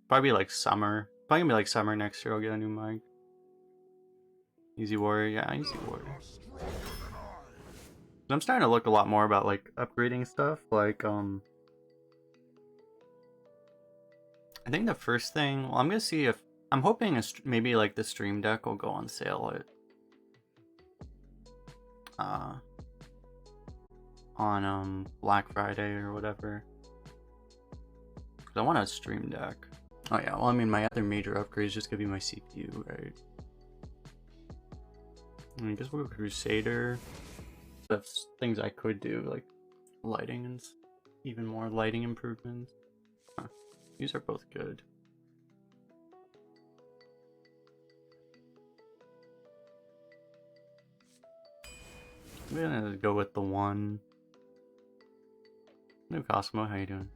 Probably like summer. Probably gonna be like summer next year. I'll get a new mic. Easy Warrior, yeah, Easy Warrior. I'm starting to look a lot more about like upgrading stuff. Like I think the first thing. Well, I'm gonna see if I'm hoping maybe like the Stream Deck will go on sale at on Black Friday or whatever. Cause I want a Stream Deck. Oh yeah, well I mean my other major upgrade is just gonna be my CPU, right? I guess we'll go Crusader. That's things I could do, like lighting and even more lighting improvements. Huh. These are both good. I'm gonna go with the one. New Cosmo, how you doing?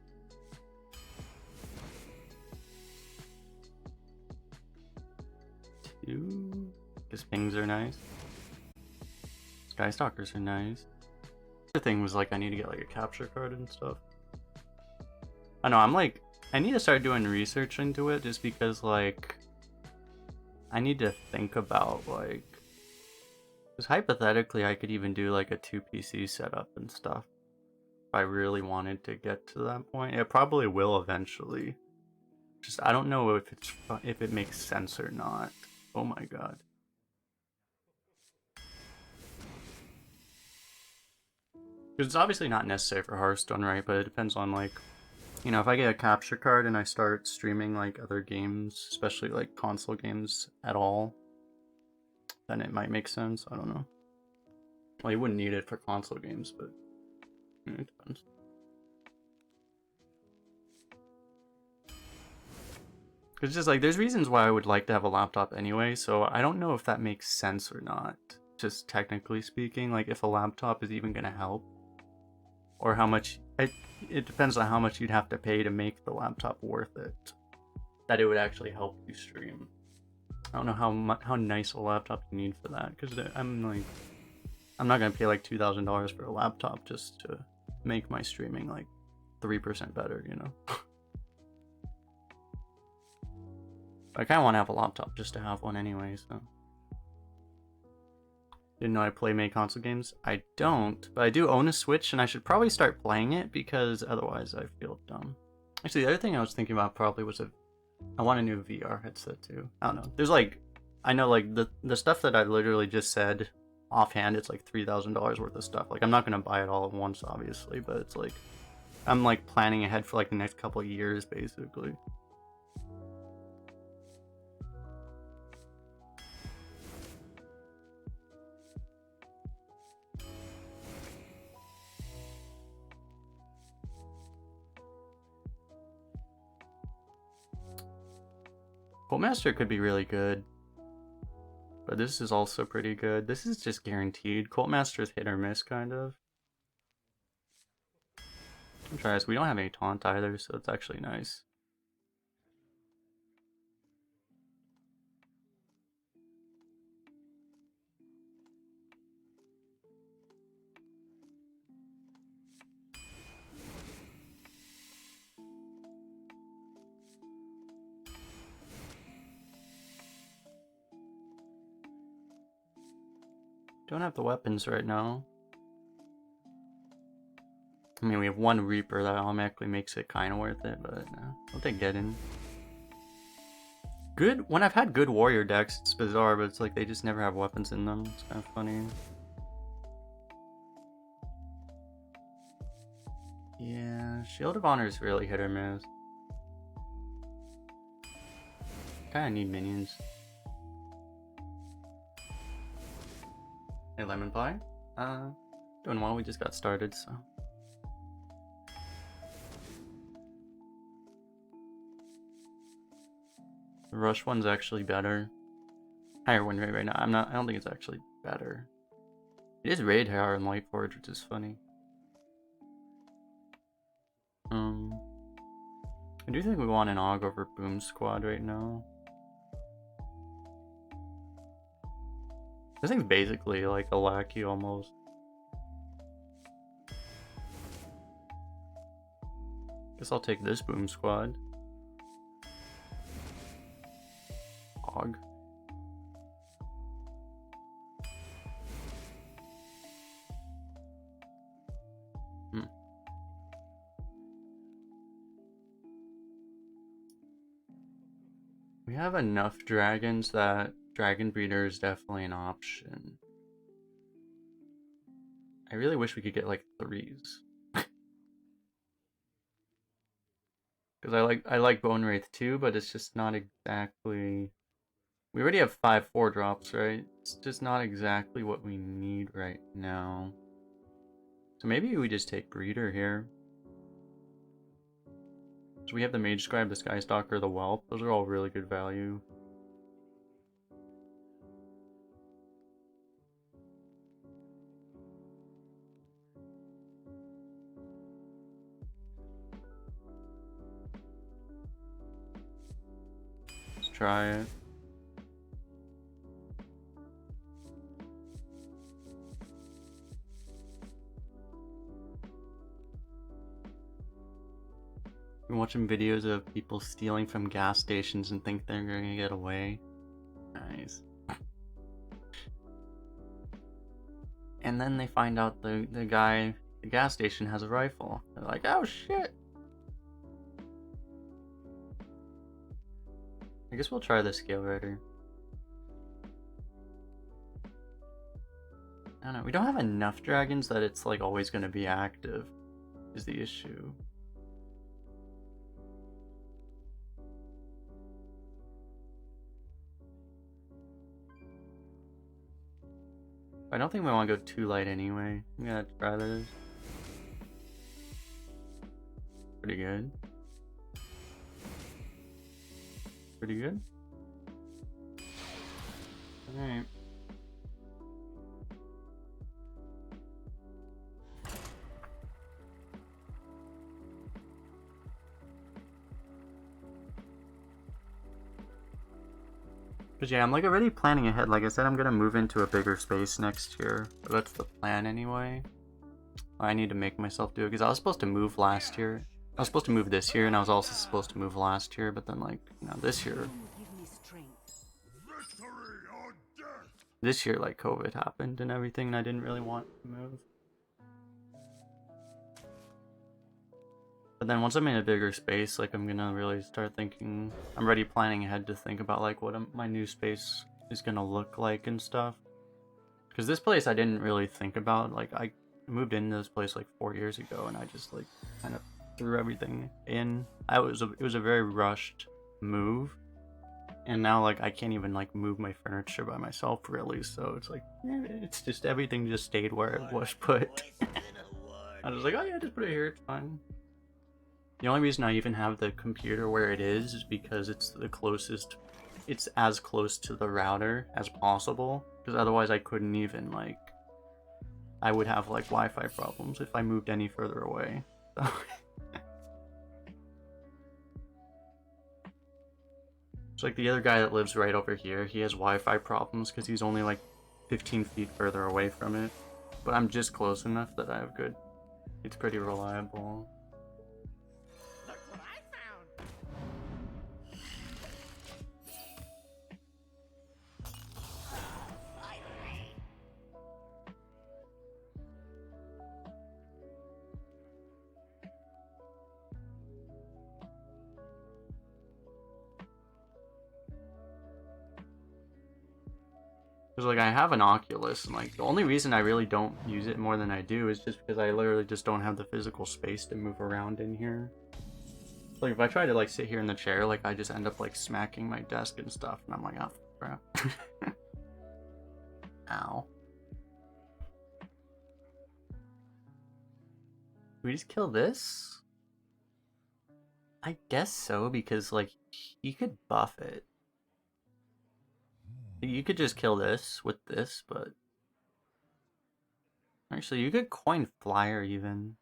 Two. Because pings are nice. Skystalkers are nice. The thing was like I need to get like a capture card and stuff. I know I need to start doing research into it just because like I need to think about like because hypothetically I could even do like a 2 PC setup and stuff if I really wanted to get to that point. It probably will eventually. Just I don't know if it makes sense or not. Oh my god. Because it's obviously not necessary for Hearthstone, right? But it depends on like, you know, if I get a capture card and I start streaming like other games, especially like console games at all, then it might make sense. I don't know. Well, you wouldn't need it for console games, but it depends. It's just like there's reasons why I would like to have a laptop anyway, so I don't know if that makes sense or not. Just technically speaking, like if a laptop is even gonna help, or how much. It depends on how much you'd have to pay to make the laptop worth it. That it would actually help you stream. I don't know how nice a laptop you need for that, because I'm not gonna pay like $2,000 for a laptop just to make my streaming like 3% better, you know. I kind of want to have a laptop just to have one anyway, so. Didn't know I play console games. I don't, but I do own a Switch, and I should probably start playing it because otherwise I feel dumb. Actually, the other thing I was thinking about probably was I want a new VR headset too. I don't know. There's like, I know like the stuff that I literally just said offhand, it's like $3,000 worth of stuff. Like I'm not gonna buy it all at once, obviously, but it's like I'm like planning ahead for like the next couple of years, basically. Master could be really good, but this is also pretty good. This is just guaranteed. Master is hit or miss, kind of. I'm trying this. We don't have any taunt either, so it's actually nice. Don't have the weapons right now. I mean, we have one Reaper that automatically makes it kind of worth it, but I'll take Geddon. Good. When I've had good warrior decks, it's bizarre, but it's like they just never have weapons in them. It's kind of funny. Yeah, Shield of Honor is really hit or miss. Kind of need minions. Hey, Lemon Pie. Doing well. We just got started, so. The rush one's actually better. Higher win rate right now. I don't think it's actually better. It is raid higher in Lightforge, which is funny. I do think we want an AUG over Boom Squad right now. This thing's basically like a lackey almost. Guess I'll take this Boom Squad. hog. We have enough dragons that Dragon Breeder is definitely an option. I really wish we could get like 3s. Because I like Bone Wraith too, but it's just not exactly... We already have 5 4-drops, right? It's just not exactly what we need right now. So maybe we just take Breeder here. So we have the Mage Scribe, the Sky Stalker, the Whelp. Those are all really good value. Let's try it. I'm watching videos of people stealing from gas stations and think they're gonna get away. Nice. And then they find out the guy at the gas station has a rifle. They're like, oh shit! I guess we'll try the Scale Rider. I don't know, we don't have enough dragons that it's like always gonna be active, is the issue. I don't think we want to go too light anyway. I'm gonna try this. Pretty good. Pretty good. Alright. But yeah, I'm like already planning ahead. Like I said, I'm gonna move into a bigger space next year. But that's the plan anyway. I need to make myself do it because I was supposed to move last year. I was supposed to move this year, and I was also supposed to move last year. But then, like, you know, this year, like COVID happened and everything, and I didn't really want to move. But then once I'm in a bigger space, like I'm gonna really start thinking, I'm already planning ahead to think about like what my new space is gonna look like and stuff. Because this place I didn't really think about, like I moved into this place like 4 years ago and I just like kind of threw everything in. It was a very rushed move. And now like I can't even like move my furniture by myself really, so it's like, it's just everything just stayed where it was put. I was like, oh yeah, just put it here, it's fine. The only reason I even have the computer where it is because it's the closest, it's as close to the router as possible, because otherwise I couldn't even like, I would have like Wi-Fi problems if I moved any further away. So. It's like the other guy that lives right over here, he has Wi-Fi problems because he's only like 15 feet further away from it, but I'm just close enough that I have good, it's pretty reliable. Because like I have an Oculus, and like the only reason I really don't use it more than I do is just because I literally just don't have the physical space to move around in here. Like if I try to like sit here in the chair, like I just end up like smacking my desk and stuff, and I'm like, oh crap. Ow. Do we just kill this? I guess so, because like you could buff it. You could just kill this with this, but actually you could coin flyer even.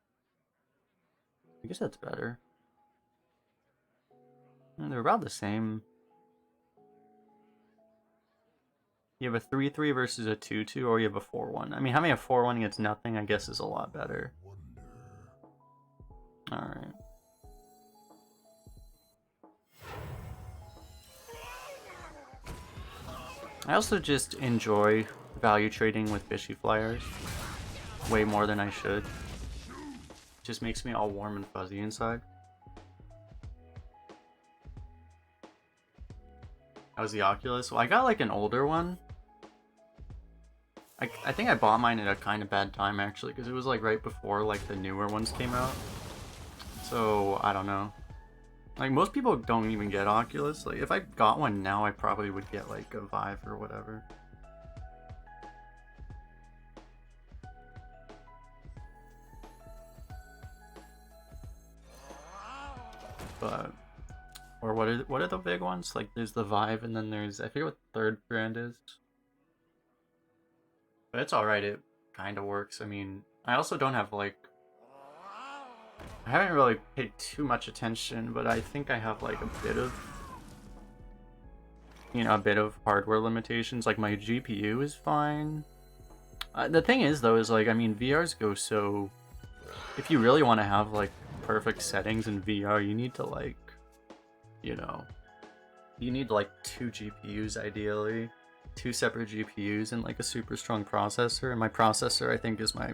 I guess that's better. And they're about the same. You have a 3-3 versus a 2-2, or you have a 4-1. I mean, having a 4-1 against nothing, I guess, is a lot better. Alright. I also just enjoy value trading with fishy flyers way more than I should. Just makes me all warm and fuzzy inside. That was the Oculus. Well, I got like an older one. I think I bought mine at a kind of bad time actually, because it was like right before like the newer ones came out. So I don't know. Like most people don't even get Oculus. Like if I got one now, I probably would get like a Vive or whatever. But or what are the big ones? Like there's the Vive and then there's I forget what the third brand is. But it's alright, it kinda works. I mean, I also don't have like I haven't really paid too much attention, but I think I have like a bit of a bit of hardware limitations. Like my GPU is fine. The thing is though is like I mean VRs go so if you really want to have like perfect settings in VR, you need to like you need like 2 GPUs ideally, 2 separate GPUs and like a super strong processor, and my processor I think is my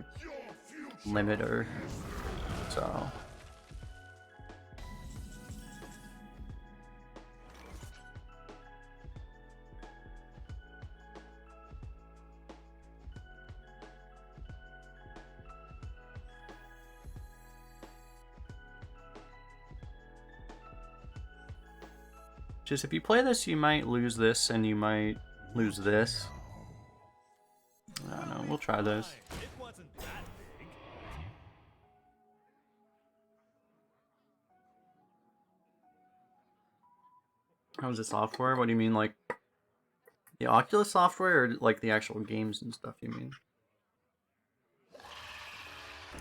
limiter. So just if you play this, you might lose this and you might lose this. I don't know, we'll try this. How's the software? What do you mean, like the Oculus software or like the actual games and stuff you mean?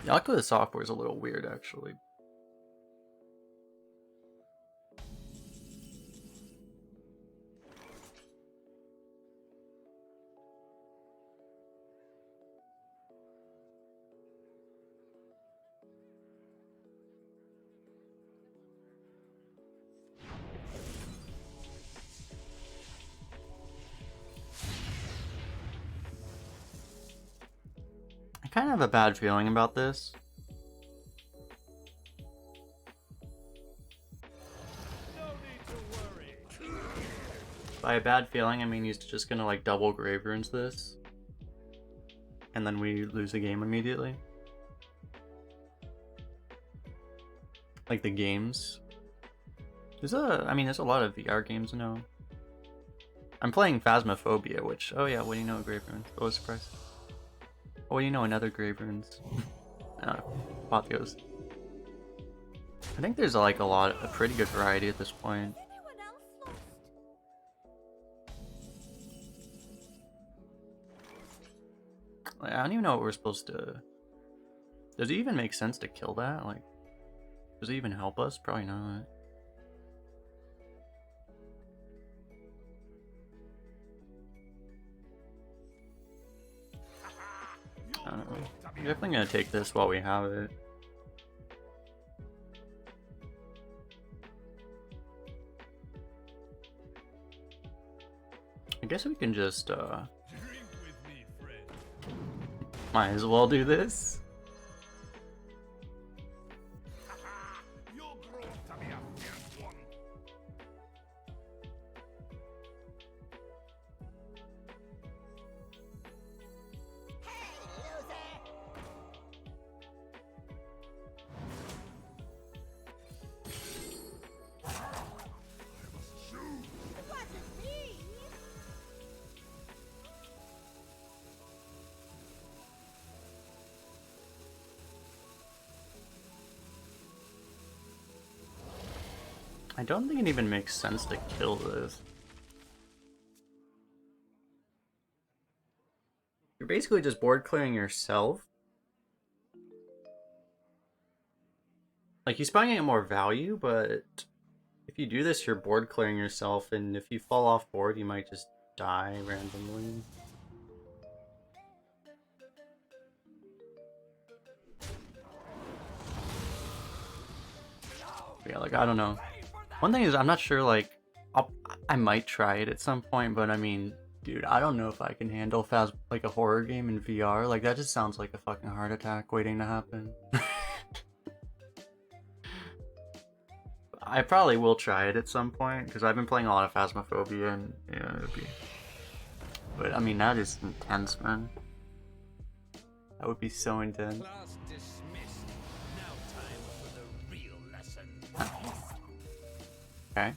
The Oculus software is a little weird actually. I kind of have a bad feeling about this. By a bad feeling, I mean he's just gonna like double Grave Runes this. And then we lose the game immediately. Like the games. There's a lot of VR games now. I'm playing Phasmophobia, which, oh yeah, what do you know, Grave Runes? Oh, surprise. Oh, what do you know, another Grave Runes? Apotheos. I think there's like a pretty good variety at this point. Like, I don't even know what we're supposed to... Does it even make sense to kill that? Like, does it even help us? Probably not. I don't know. I'm definitely gonna take this while we have it. I guess we can just, might as well do this. I don't think it even makes sense to kill this. You're basically just board clearing yourself. Like, he's probably getting more value, but if you do this, you're board clearing yourself, and if you fall off board, you might just die randomly. Yeah, like, I don't know. One thing is, I'm not sure, like, I might try it at some point, but I mean, Dude, I don't know if I can handle like a horror game in VR. Like that just sounds like a fucking heart attack waiting to happen. I probably will try it at some point because I've been playing a lot of Phasmophobia and yeah, it'd be. But I mean, that is intense, man. That would be so intense. Class dismissed. Now time for the real lesson. Okay.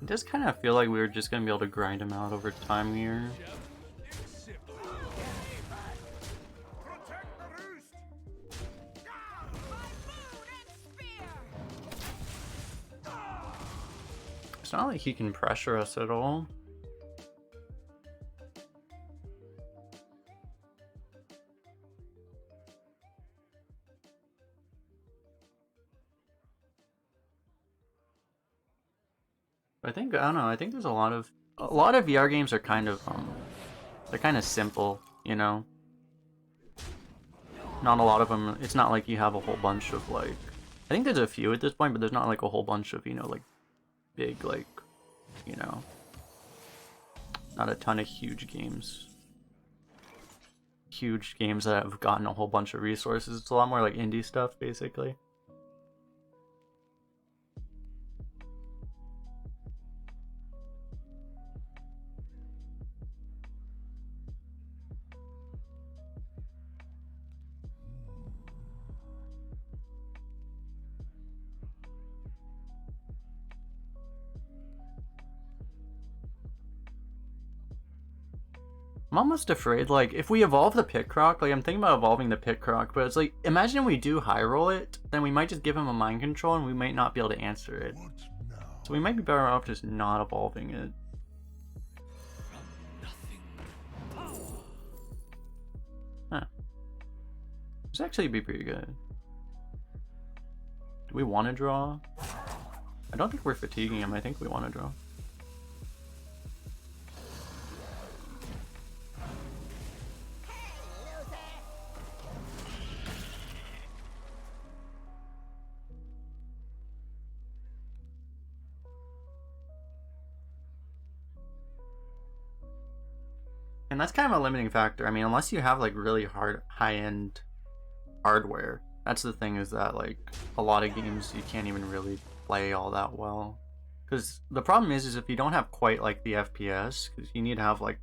It does kind of feel like we were just gonna be able to grind him out over time here. It's not like he can pressure us at all. I think, I don't know, I think there's a lot of VR games are kind of they're kind of simple, you know. Not a lot of them. It's not like you have a whole bunch of like, I think there's a few at this point, but there's not like a whole bunch of, you know, like big, like, you know, not a ton of huge games that have gotten a whole bunch of resources. It's a lot more like indie stuff basically. I'm almost afraid, like, if we evolve the Pit-Croc, like, I'm thinking about evolving the Pit-Croc, but it's like, imagine we do high roll it, then we might just give him a mind control and we might not be able to answer it. So we might be better off just not evolving it. Huh. This actually be pretty good. Do we want to draw? I don't think we're fatiguing him, I think we want to draw. And that's kind of a limiting factor. I mean, unless you have like really high-end hardware, that's the thing, is that like a lot of games you can't even really play all that well. Because the problem is if you don't have quite like the FPS, because you need to have like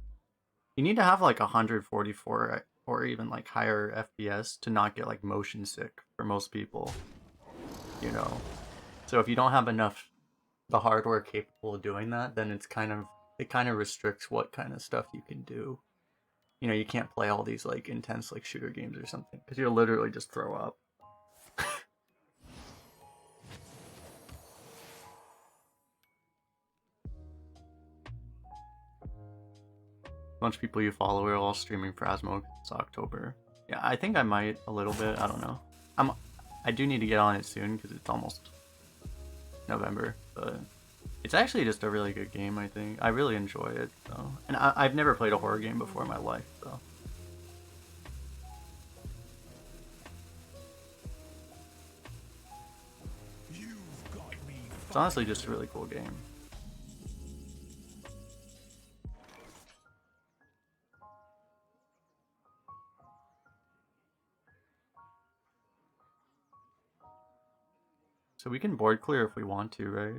144 or even like higher FPS to not get like motion sick for most people, you know. So if you don't have enough the hardware capable of doing that, then it kind of restricts what kind of stuff you can do. You know, you can't play all these like intense like shooter games or something because you'll literally just throw up. A bunch of people you follow are all streaming Phasmo. It's October. Yeah, I think I might a little bit. I don't know. I do need to get on it soon because it's almost November, but it's actually just a really good game, I think. I really enjoy it, so. And I've never played a horror game before in my life, so. It's honestly just a really cool game. So we can board clear if we want to, right?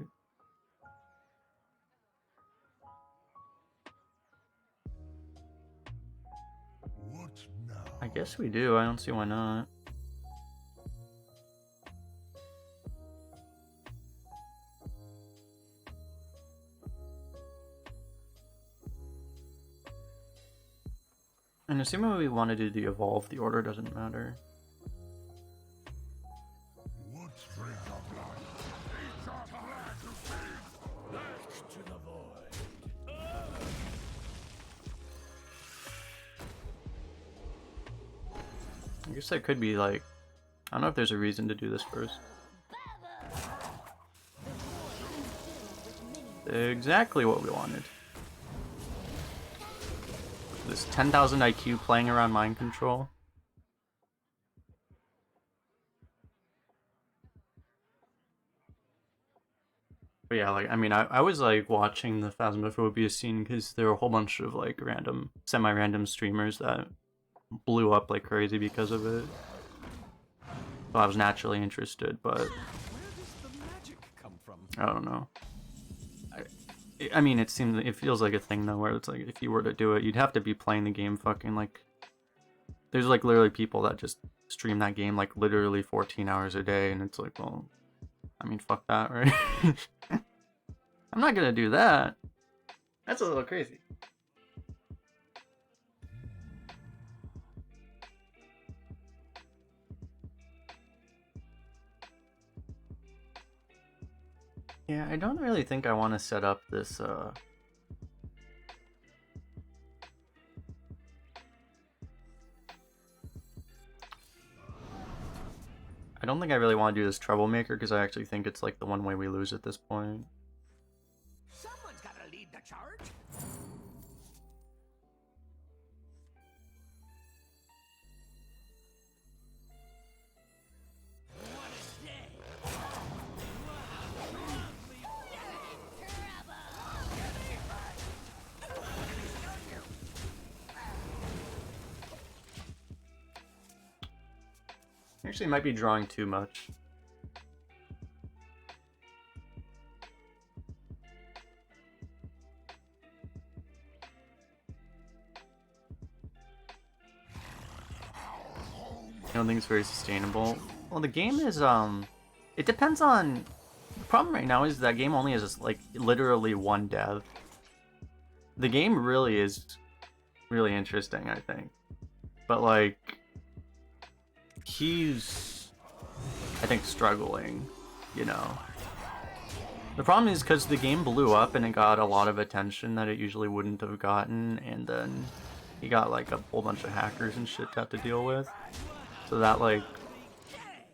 I guess we do. I don't see why not. And assuming we want to do the evolve, the order doesn't matter. I guess that could be like, I don't know if there's a reason to do this first. Exactly what we wanted. This 10,000 IQ playing around mind control. But yeah, like, I mean, I was like watching the Phasmophobia scene because there were a whole bunch of like random, semi-random streamers that blew up like crazy because of it. So I was naturally interested, but Where does the magic come from? I don't know. I mean, it feels like a thing though, where it's like if you were to do it, you'd have to be playing the game fucking like. There's like literally people that just stream that game like literally 14 hours a day, and it's like, well, I mean, fuck that, right? I'm not gonna do that. That's a little crazy. Yeah, I don't really think I want to set up this, I don't think I really want to do this Troublemaker, because I actually think it's like the one way we lose at this point. Someone's gotta lead the charge. Actually, might be drawing too much. I don't think it's very sustainable. Well, the game is, it depends on... The problem right now is that game only has, like, literally one dev. The game really is really interesting, I think. But, like, he's, I think, struggling, you know. The problem is because the game blew up and it got a lot of attention that it usually wouldn't have gotten, and then he got, like, a whole bunch of hackers and shit to have to deal with. So that, like,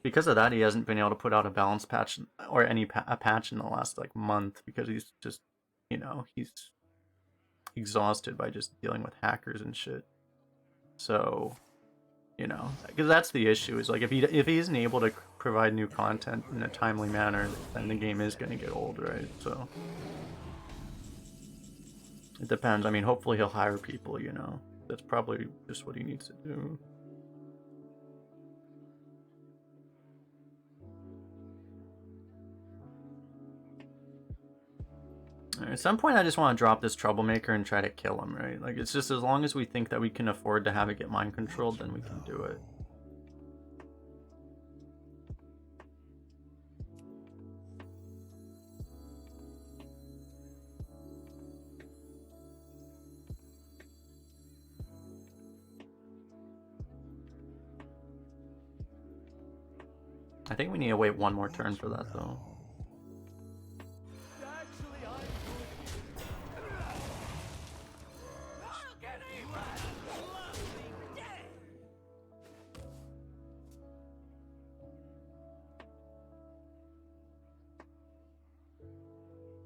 because of that, he hasn't been able to put out a balance patch or a patch in the last, like, month, because he's just, you know, he's exhausted by just dealing with hackers and shit. So, you know, because that's the issue, is like if he isn't able to provide new content in a timely manner, then the game is going to get old, right? So it depends. I mean, hopefully he'll hire people, you know. That's probably just what he needs to do. At some point, I just want to drop this Troublemaker and try to kill him, right? Like, it's just as long as we think that we can afford to have it get mind controlled, then we can do it. I think we need to wait one more turn for that, though.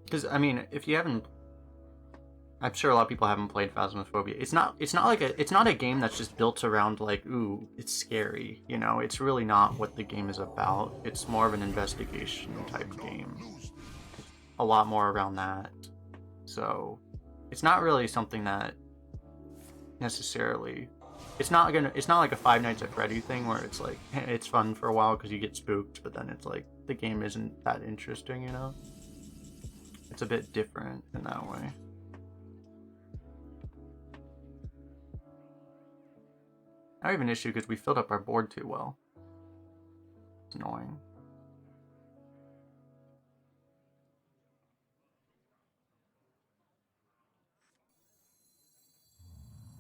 Because, I mean, if you haven't... I'm sure a lot of people haven't played Phasmophobia. It's not a game that's just built around, like, ooh, it's scary, you know? It's really not what the game is about. It's more of an investigation type game. A lot more around that. So, it's not really something that necessarily... It's not like a Five Nights at Freddy thing where it's like, it's fun for a while because you get spooked, but then it's like, the game isn't that interesting, you know? It's a bit different in that way. I have an issue because we filled up our board too well. It's annoying.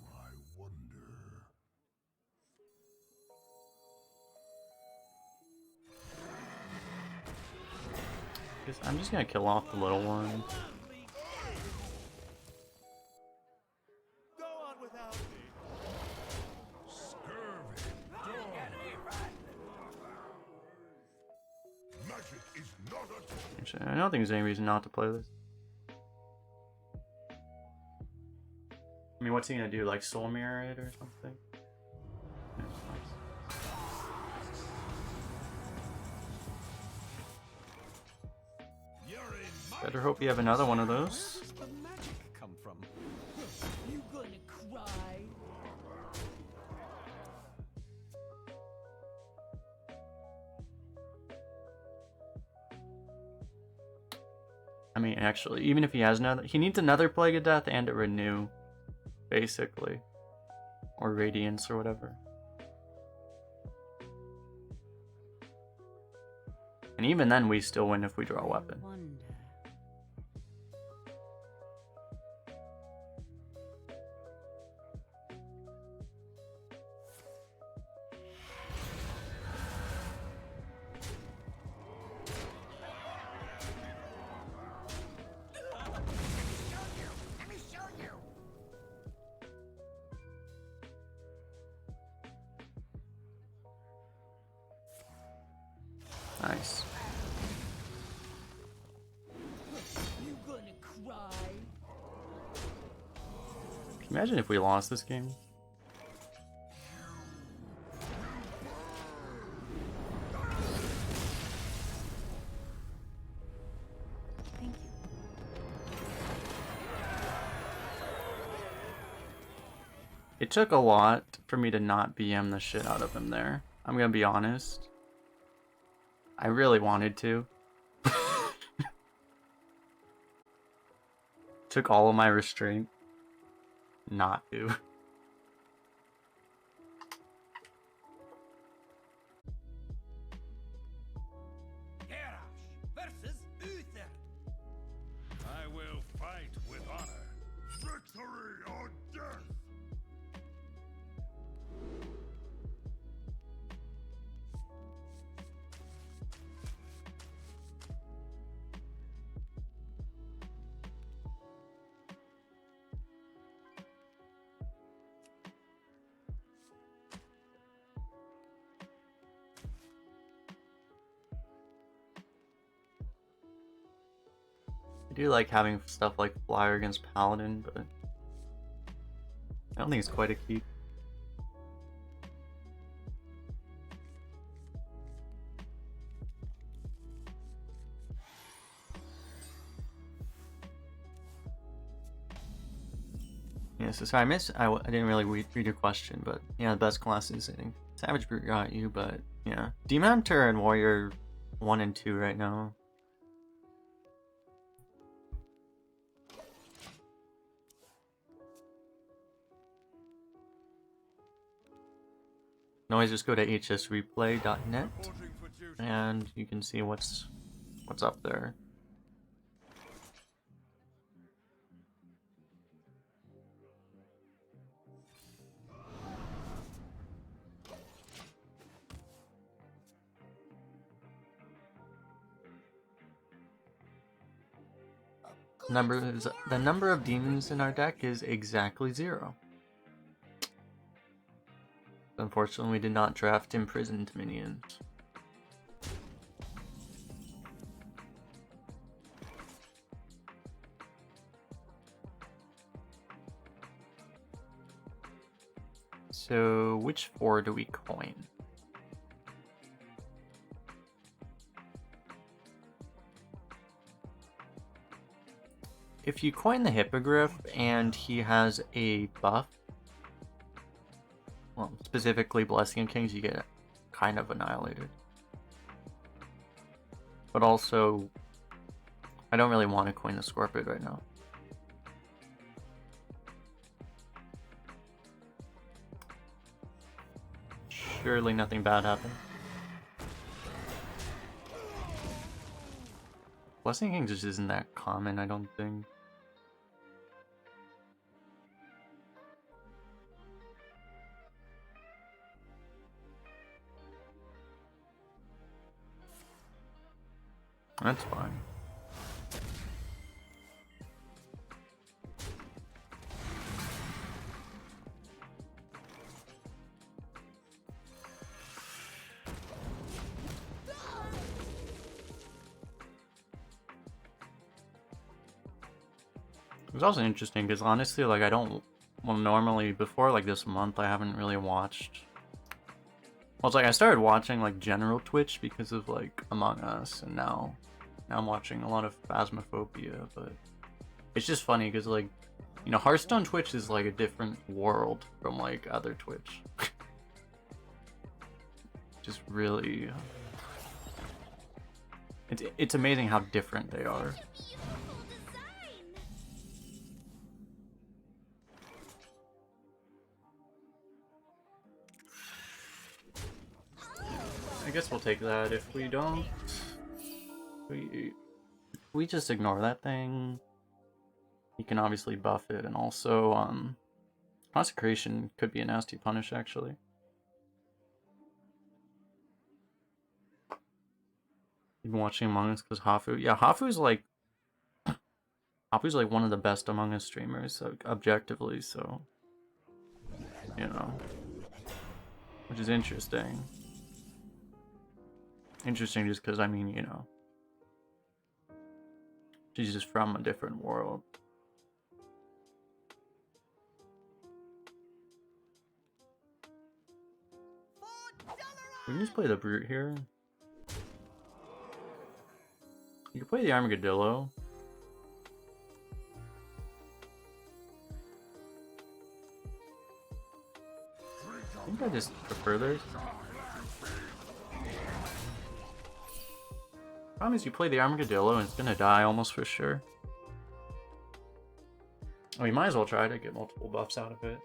I wonder. I'm just gonna kill off the little one. Go on without me. Scurvy dog. is not at all. Actually, I don't think there's any reason not to play this. I mean, what's he gonna do? Like soul mirror it or something? Yeah, nice. You're in my Better hope you have another one of those. Where does the magic come from? You gonna cry? I mean, actually, even if he has another, he needs another Plague of Death and a Renew, basically, or Radiance or whatever. And even then, we still win if we draw a weapon. Wonder. Nice. You gonna cry? Can you imagine if we lost this game? Thank you. It took a lot for me to not BM the shit out of him there. I'm gonna be honest. I really wanted to. Took all of my restraint not to. Herash versus Uther. I will fight with honor. Victory or death! I do like having stuff like Flyer against Paladin, but I don't think it's quite a keep. Yeah, so sorry, I didn't really read your question, but yeah, the best classes, I think Savage Brute got you, but yeah. Demon Hunter and Warrior 1 and 2 right now. You can always just go to hsreplay.net Reporting for duty. and you can see what's up there. The number of demons in our deck is exactly 0. Unfortunately, we did not draft imprisoned minions. So, which 4 do we coin? If you coin the Hippogriff and he has a buff, well, specifically Blessing of Kings, you get kind of annihilated. But also, I don't really want to coin the Scorpion right now. Surely nothing bad happened. Blessing of Kings just isn't that common, I don't think. That's fine. It was also interesting because honestly, like I don't, well, normally before like this month, I haven't really watched. Well, it's like I started watching like general Twitch because of like Among Us, and now I'm watching a lot of Phasmophobia. But it's just funny because like, you know, Hearthstone Twitch is like a different world from like other Twitch. Just really, it's amazing how different they are. I guess we'll take that. If we don't, we just ignore that thing. You can obviously buff it, and also Consecration could be a nasty punish actually. You've been watching Among Us because Hafu. Yeah, Hafu's like one of the best Among Us streamers, objectively. So, you know, which is interesting. Interesting just because, I mean, you know, she's just from a different world. We can just play the Brute here. You can play the Armadillo. I think I just prefer this. Problem is you play the Armadillo and it's gonna die almost for sure. Oh, you might as well try to get multiple buffs out of it.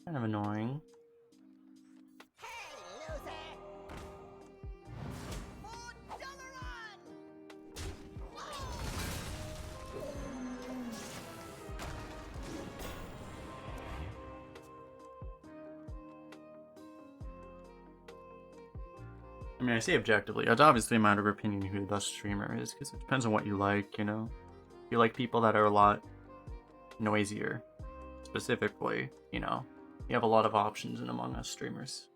Kind of annoying. I mean, I say objectively. It's obviously a matter of opinion who the best streamer is, because it depends on what you like, you know? If you like people that are a lot noisier, specifically, you know, you have a lot of options in Among Us streamers.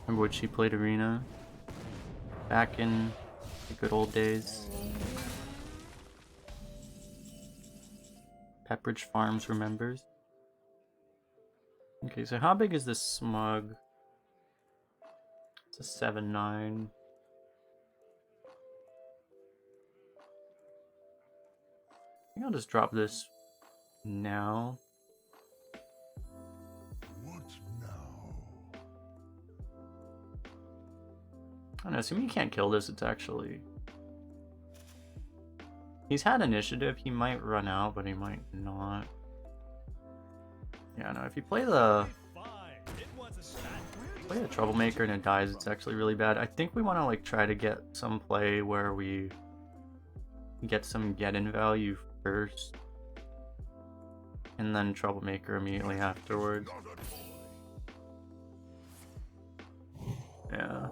Remember when she played Arena? Back in the good old days. Pepperidge Farms remembers. Okay, so how big is this smug? It's a 7-9. I think I'll just drop this now. What now? I don't know, assuming you can't kill this, it's actually... He's had initiative, he might run out, but he might not. Yeah, no, if you play the Troublemaker and it dies, it's actually really bad. I think we want to like try to get some play where we get some Geddon value first, and then Troublemaker immediately afterwards. Yeah,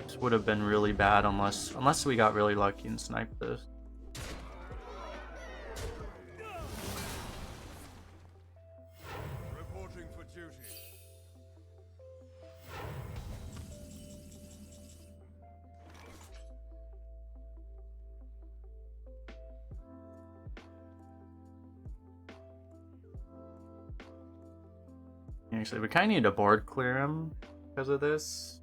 this would have been really bad unless we got really lucky and sniped this. Reporting for duty. Actually, we kind of need to board clear him because of this.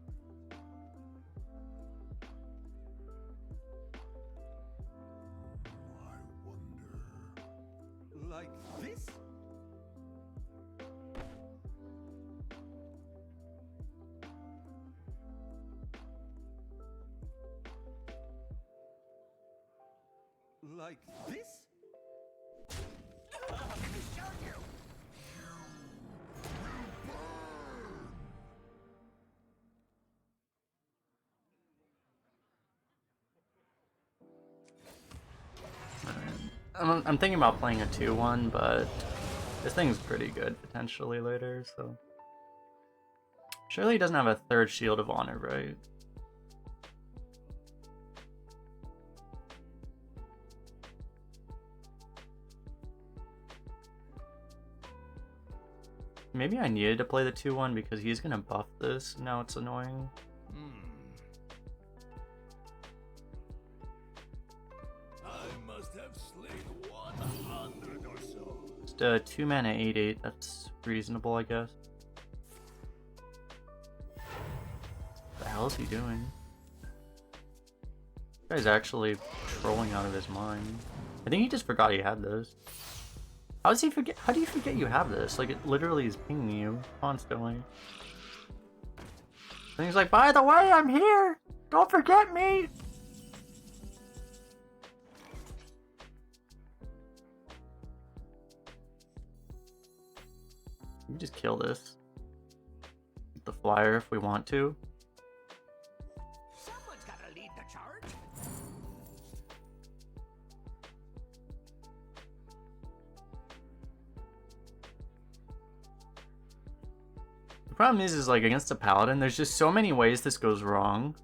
I wonder. Like this? Like this? I'm thinking about playing a 2-1, but this thing's pretty good potentially later, so. Surely he doesn't have a third Shield of Honor, right? Maybe I needed to play the 2-1 because he's gonna buff this, now it's annoying. I must have slain 100 or so. Just a 2-mana 8/8, that's reasonable, I guess. What the hell is he doing? This guy's actually trolling out of his mind. I think he just forgot he had this. How does he forget? How do you forget you have this? Like, it literally is pinging you constantly. And he's like, by the way, I'm here! Don't forget me! We just kill this. Get the flyer if we want to. Someone's gotta lead the charge. The problem is like against a paladin, there's just so many ways this goes wrong.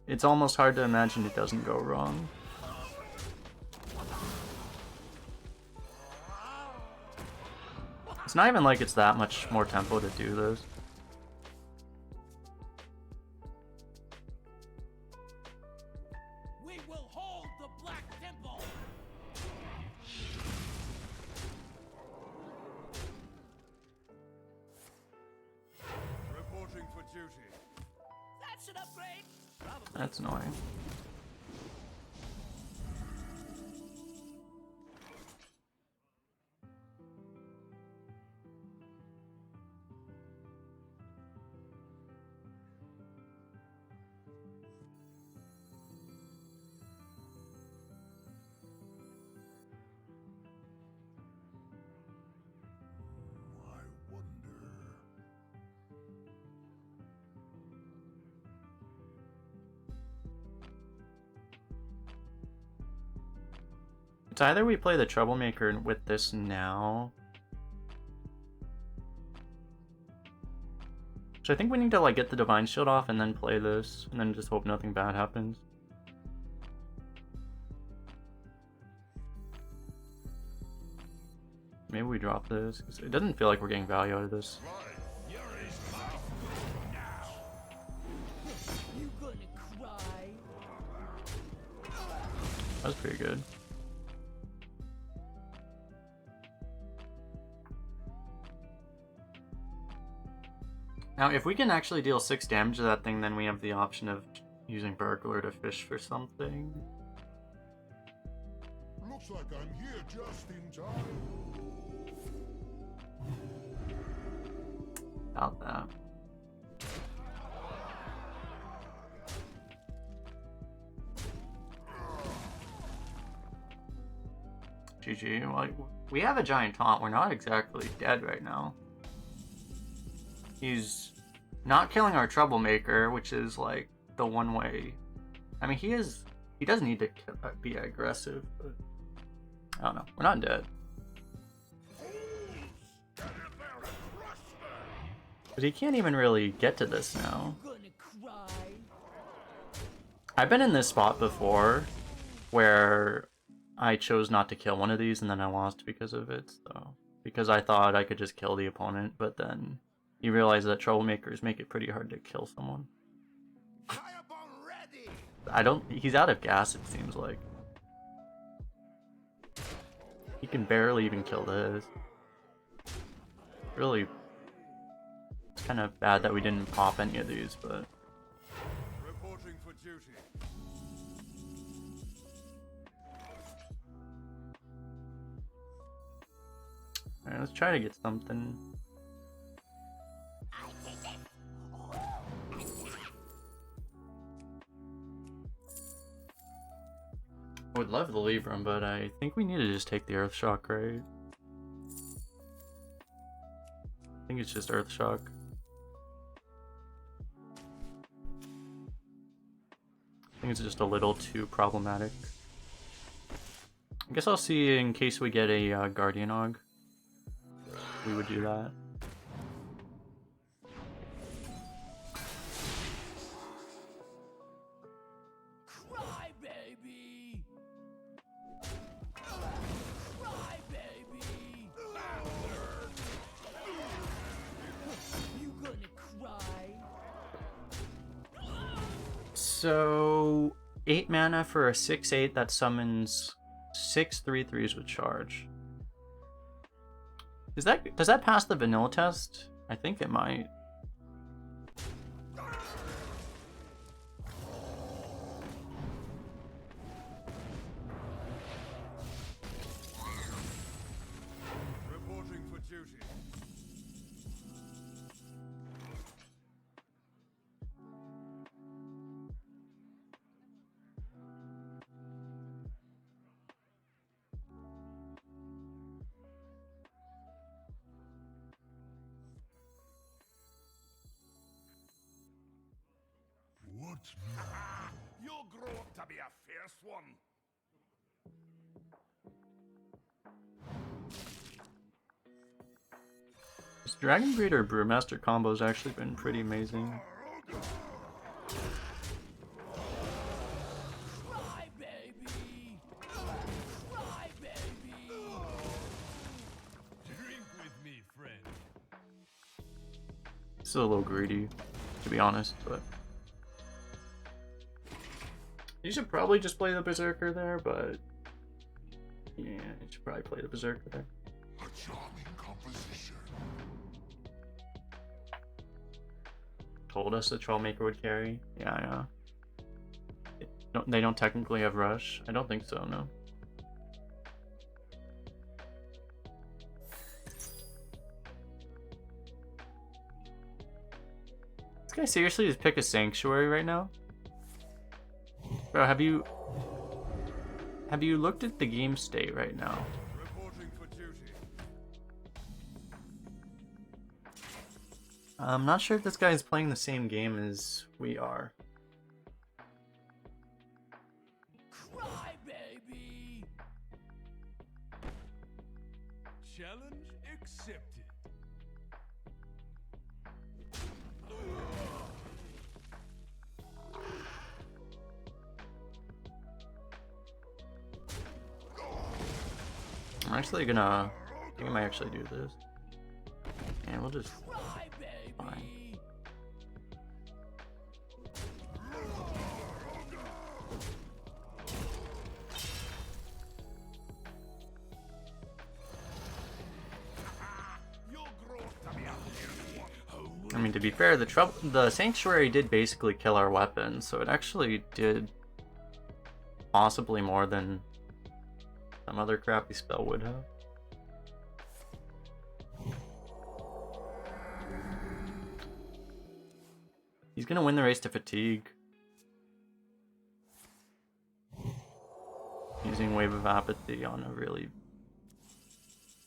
It's almost hard to imagine it doesn't go wrong. It's not even like it's that much more tempo to do this. We will hold the Black Temple. Reporting for duty. That's an upgrade. Probably. That's annoying. I wonder. It's either we play the Troublemaker with this now. So I think we need to like get the Divine Shield off and then play this, and then just hope nothing bad happens. Maybe we drop this, 'cause it doesn't feel like we're getting value out of this. You're as powerful now. You gonna cry? That was pretty good. Now, if we can actually deal 6 damage to that thing, then we have the option of using Burglar to fish for something. Looks like I'm here just in time. About that. GG. Like, we have a giant taunt. We're not exactly dead right now. He's not killing our Troublemaker, which is like the one way. I mean, he does need to be aggressive, but I don't know. We're not dead. But he can't even really get to this now. You gonna cry? I've been in this spot before where I chose not to kill one of these and then I lost because of it. So because I thought I could just kill the opponent, but then you realize that Troublemakers make it pretty hard to kill someone. He's out of gas, it seems like. He can barely even kill this. Really, it's kind of bad that we didn't pop any of these, but... Reporting for duty. Alright, let's try to get something. I would love the Libram, but I think we need to just take the Earth Shock, right? I think it's just Earth Shock. I think it's just a little too problematic. I guess I'll see in case we get a Guardian Og. We would do that. Cry, baby. Cry, baby. You gonna cry? So 8 mana for a 6/8 that summons 6 3/3s with charge. Does that pass the vanilla test? I think it might. Reporting for duty. What now? You'll grow up to be a fierce one. This Dragon Breeder Brewmaster combo has actually been pretty amazing. Cry, baby. Cry, baby. Drink with me, friend. This is a little greedy, to be honest, but you should probably just play the Berserker there, but yeah, you should probably play the Berserker there. A charming composition. Told us the Troublemaker would carry. Yeah. They don't technically have Rush. I don't think so, no. This guy seriously just pick a Sanctuary right now? Bro, have you looked at the game state right now? Reporting for duty. I'm not sure if this guy is playing the same game as we are. Cry, baby. Challenge accepted. I'm actually gonna... I think I might actually do this. And we'll just... Cry, baby. Fine. You'll grow up to be a fierce one. I mean, to be fair, the Sanctuary did basically kill our weapon, so it actually did possibly more than some other crappy spell would have. He's gonna win the race to fatigue. Using Wave of Apathy on a really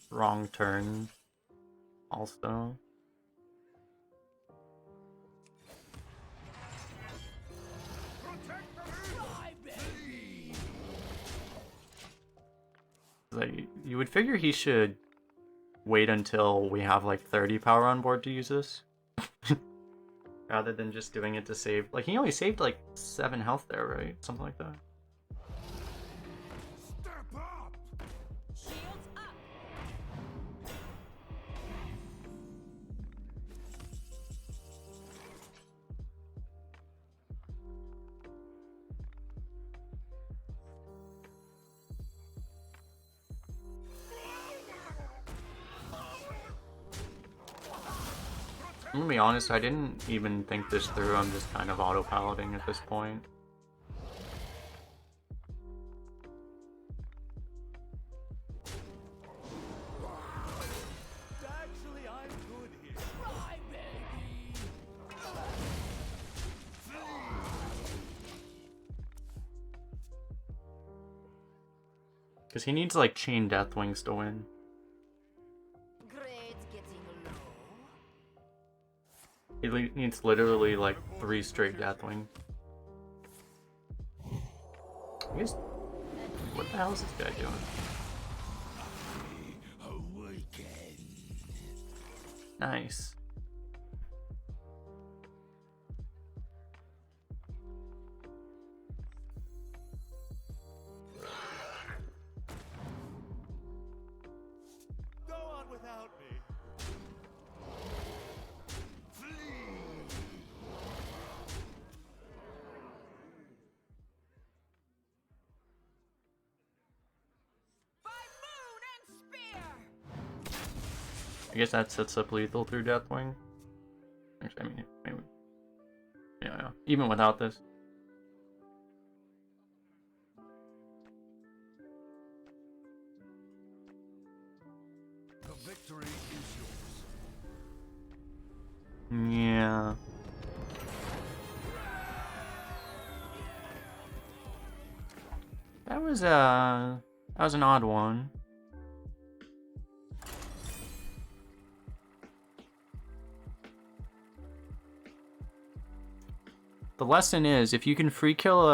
wrong turn also. Cry, baby. Like, you would figure he should wait until we have like 30 power on board to use this. Rather than just doing it to save. Like, he only saved like 7 health there, right? Something like that. Step up! Shields up. I'm gonna be honest, I didn't even think this through. I'm just kind of auto-piloting at this point. Actually, I'm good here. Cry, baby. Because he needs like Chain Deathwings to win. Great getting low. He needs literally like 3 straight Deathwing. I guess what What the hell is this guy doing? Awaken. Nice. Go on without me. Flee. By moon and spear! I guess that sets up lethal through Deathwing. Actually, I mean, maybe. Yeah, even without this. The victory is yours. Yeah. That was an odd one. The lesson is, if you can free kill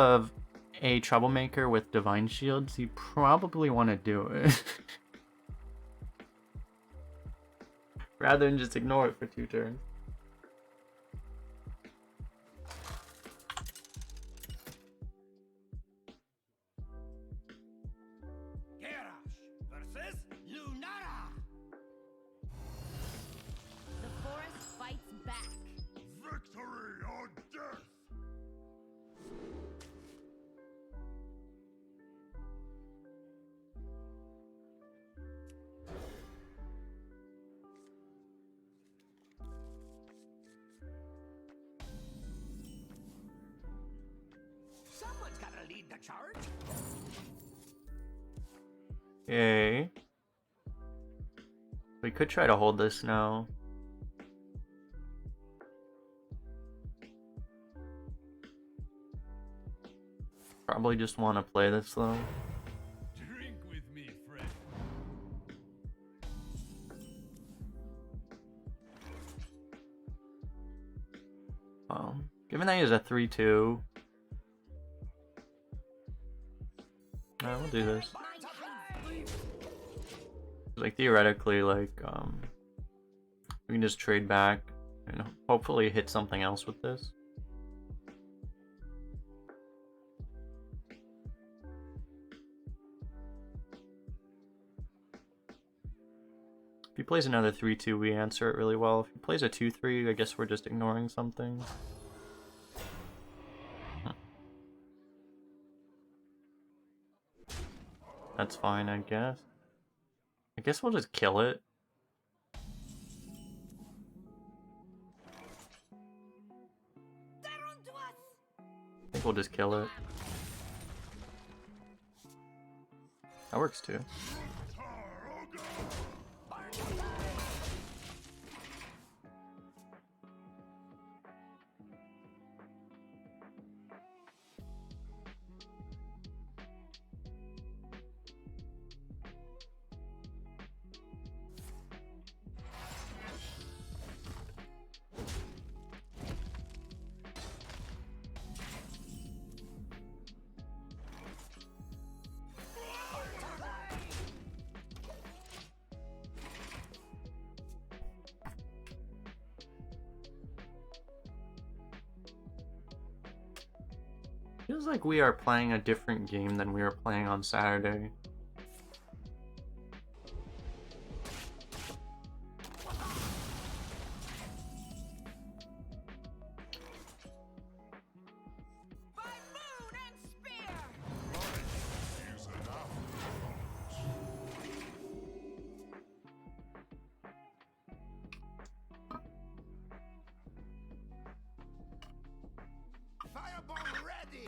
a Troublemaker with Divine Shields, you probably want to do it. Rather than just ignore it for 2 turns. Garrosh versus Lunara. The forest fights back. Victory or death! Someone's gotta lead the charge. Okay. We could try to hold this now. Probably just want to play this though. Drink with me, friend. Given that he has a 3-2. We'll do this. Like theoretically, like we can just trade back and hopefully hit something else with this. If he plays another 3-2, we answer it really well. If he plays a 2-3, I guess we're just ignoring something. That's fine, I guess. I guess we'll just kill it. I think we'll just kill it. That works too. Feels like we are playing a different game than we were playing on Saturday. Fireball ready.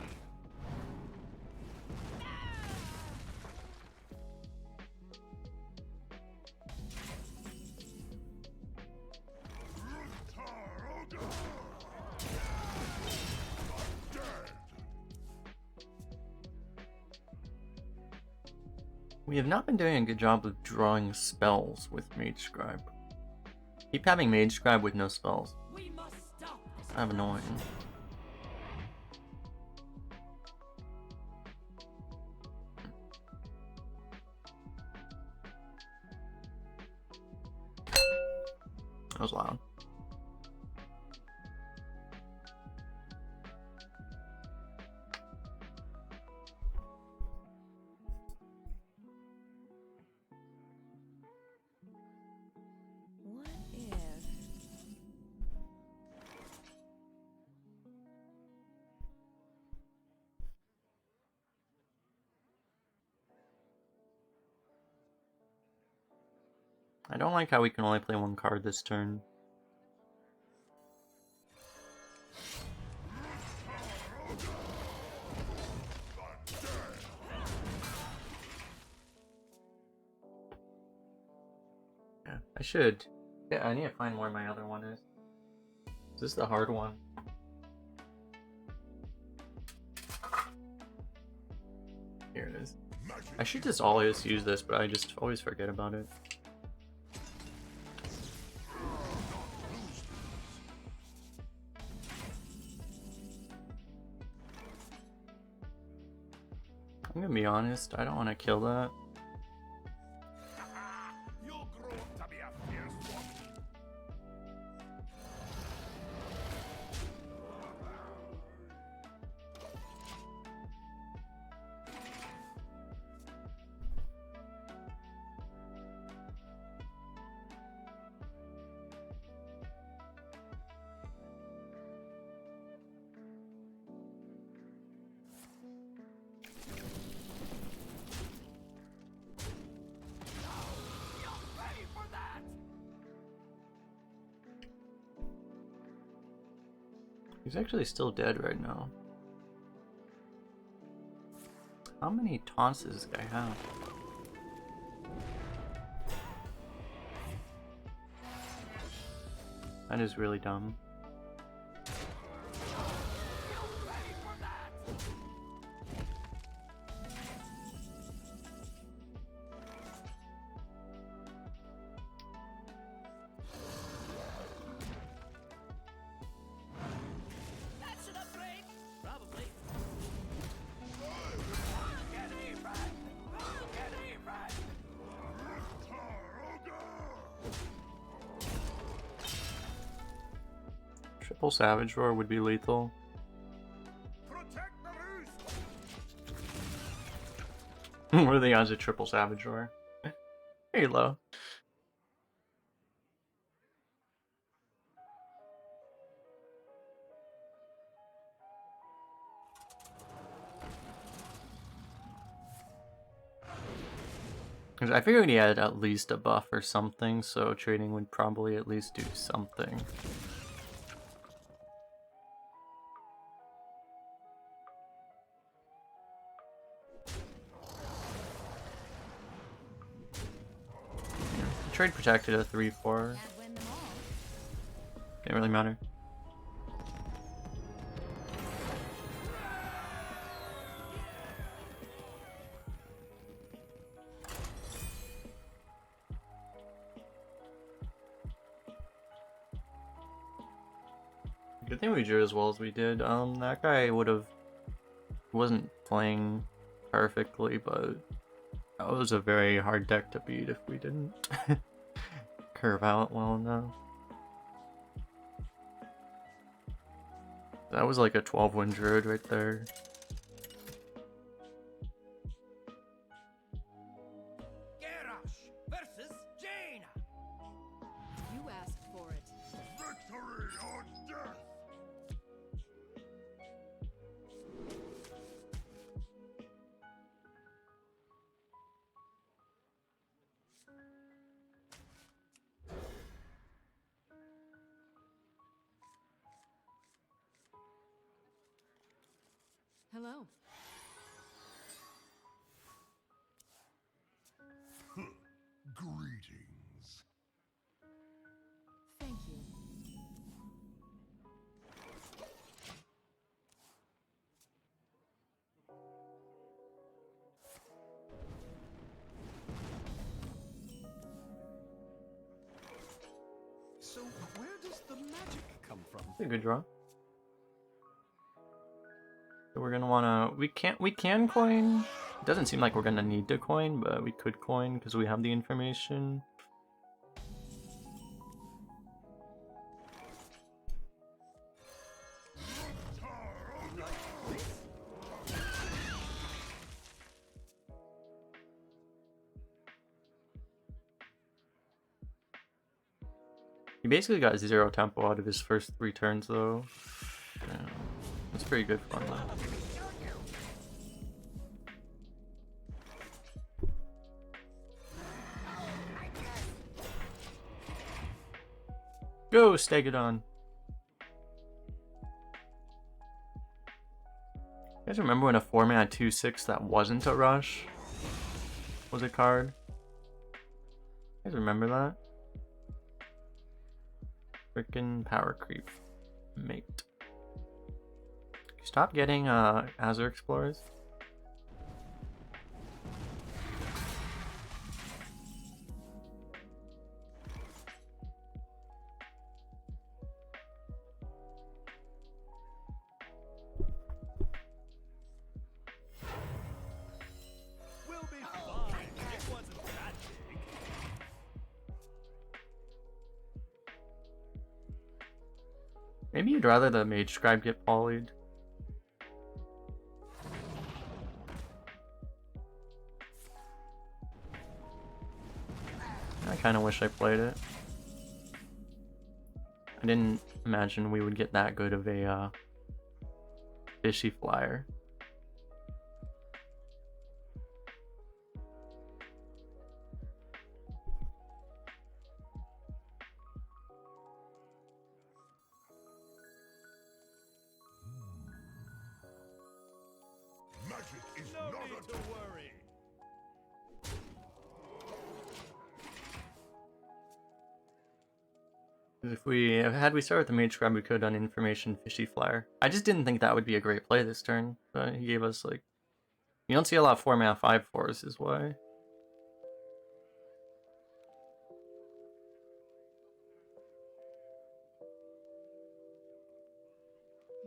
We have not been doing a good job of drawing spells with Mage Scribe. Keep having Mage Scribe with no spells. We must stop this. Kind of annoying. That was loud. What if? I don't like how we can only play one card this turn. Yeah, I should. Yeah, I need to find where my other one is. Is this the hard one? Here it is. I should just always use this, but I just always forget about it. I'm gonna be honest, I don't want to kill that. You'll grow up to be a fierce one. He's actually still dead right now. How many taunts does this guy have? That is really dumb. Triple Savage Roar would be lethal. Protect the roost. What are the odds of Triple Savage Roar? Very low. Because I figured he had at least a buff or something, so trading would probably at least do something. Trade protected a 3-4. Can't win them all. Didn't really matter. Good thing we drew as well as we did. That guy wasn't playing perfectly, but that was a very hard deck to beat if we didn't curve out well enough. That was like a 12-win druid right there. Garrosh versus Jaina. You asked for it. Victory or death. Hello. Greetings. Thank you. So where does the magic come from? That's a good draw. So we're gonna wanna we can coin. It doesn't seem like we're gonna need to coin, but we could coin because we have the information. basically got 0 tempo out of his first 3 turns though. Yeah, that's pretty good fun though. Go, Stegodon! You guys remember when a 4-mana 2/6 that wasn't a rush was a card? You guys remember that? Frickin' power creep. Mate. Stop getting Azure Explorers. We'll be fine. It wasn't that big. Maybe you'd rather the Mage Scribe get polyed. I kind of wish I played it. I didn't imagine we would get that good of a fishy flyer. Magic is No not need a to worry. If we started with the Mage Scribe, we could have done Information Fishy Flyer. I just didn't think that would be a great play this turn, but he gave us like, you don't see a lot of 4-mana 5/4s is why.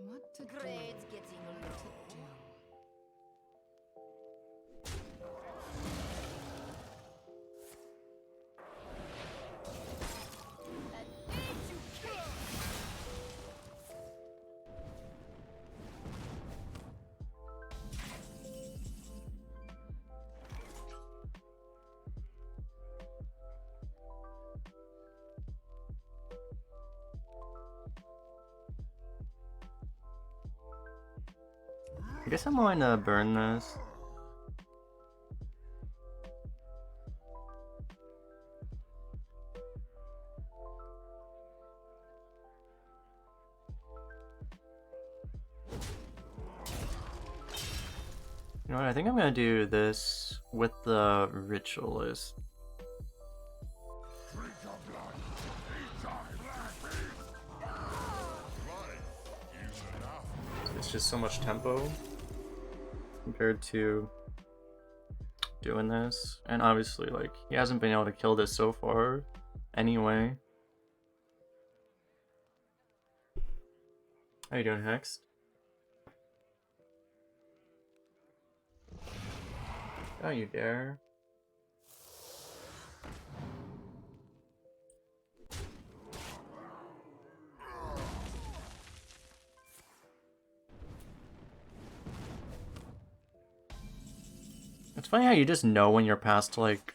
What to Great getting a little. do? I guess I'm going to burn this. You know what, I think I'm going to do this with the Ritualist. drink of blood. Eat time. Life is enough. It's just so much tempo compared to doing this, and obviously like he hasn't been able to kill this so far anyway. How you doing, Hex? Don't you dare. It's funny how you just know when you're past, like,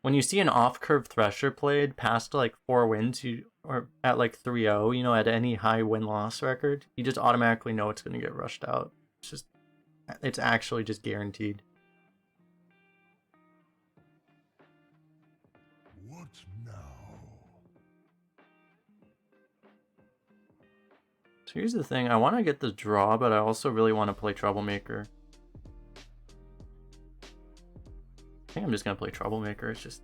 when you see an off-curve Thresher played past like 4 wins, or at like 3-0, you know, at any high win-loss record, you just automatically know it's going to get rushed out. It's actually just guaranteed. What now? So here's the thing, I want to get the draw, but I also really want to play Troublemaker. I think I'm just going to play Troublemaker, it's just...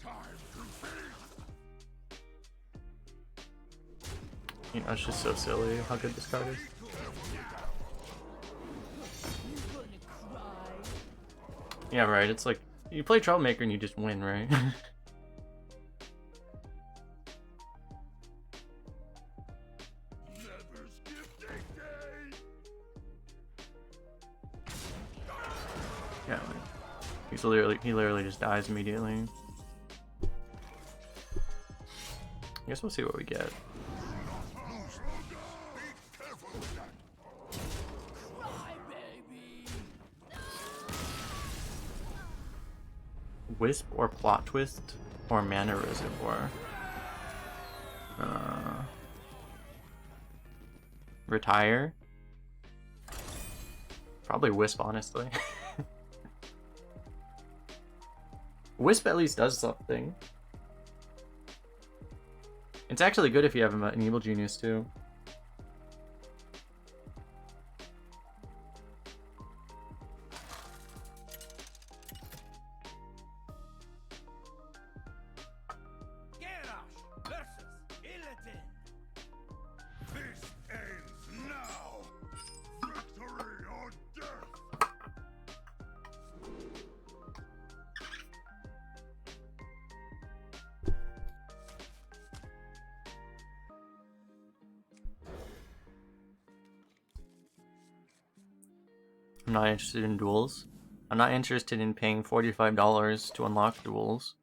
Time to feast. You know, it's just so silly how good this card is. Yeah, right, it's like, you play Troublemaker and you just win, right? Never skip day. Yeah, like, he literally just dies immediately. I guess we'll see what we get. Lose focus. Be careful with that. Wisp or Plot Twist? Or mana reservoir. Retire. Probably Wisp, honestly. Wisp at least does something. It's actually good if you have an Evil Genius too. This ends now. Victory or death. I'm not interested in duels. I'm not interested in paying $45 to unlock duels.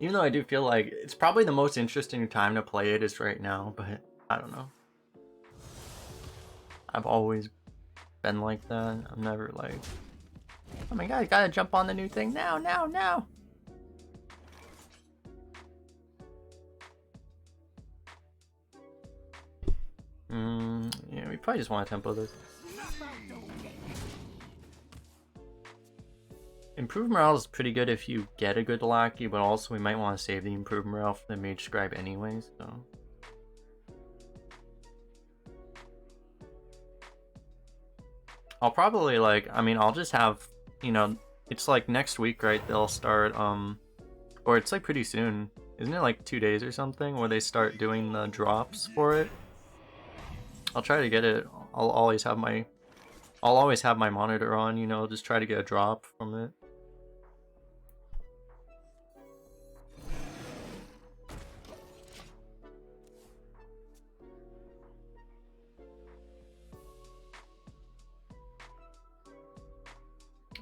Even though I do feel like it's probably the most interesting time to play it is right now, but I don't know. I've always been like that. I'm never like, oh my god, I gotta jump on the new thing now, now, now. Yeah, we probably just want to tempo this. Improved morale is pretty good if you get a good lackey, but also we might want to save the improved morale for the mage scribe anyways, so. I'll probably like, I mean, I'll just have, you know, it's like next week, right? They'll start, or it's like pretty soon. Isn't it like 2 days or something where they start doing the drops for it? I'll try to get it. I'll always have my monitor on, you know, just try to get a drop from it.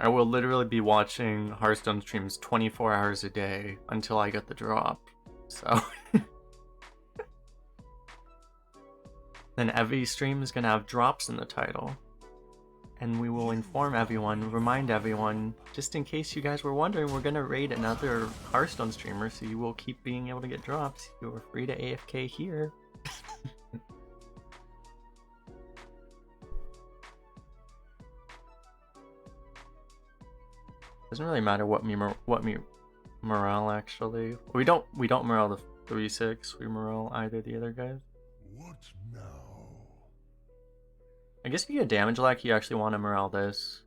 I will literally be watching Hearthstone streams 24 hours a day until I get the drop. So then every stream is gonna have drops in the title. And we will inform everyone, remind everyone, just in case you guys were wondering, we're gonna raid another Hearthstone streamer, so you will keep being able to get drops. You are free to AFK here. Doesn't really matter what morale actually. We don't morale the 3-6. We morale either the other guys. What now? I guess if you get damage lack, you actually want to morale this.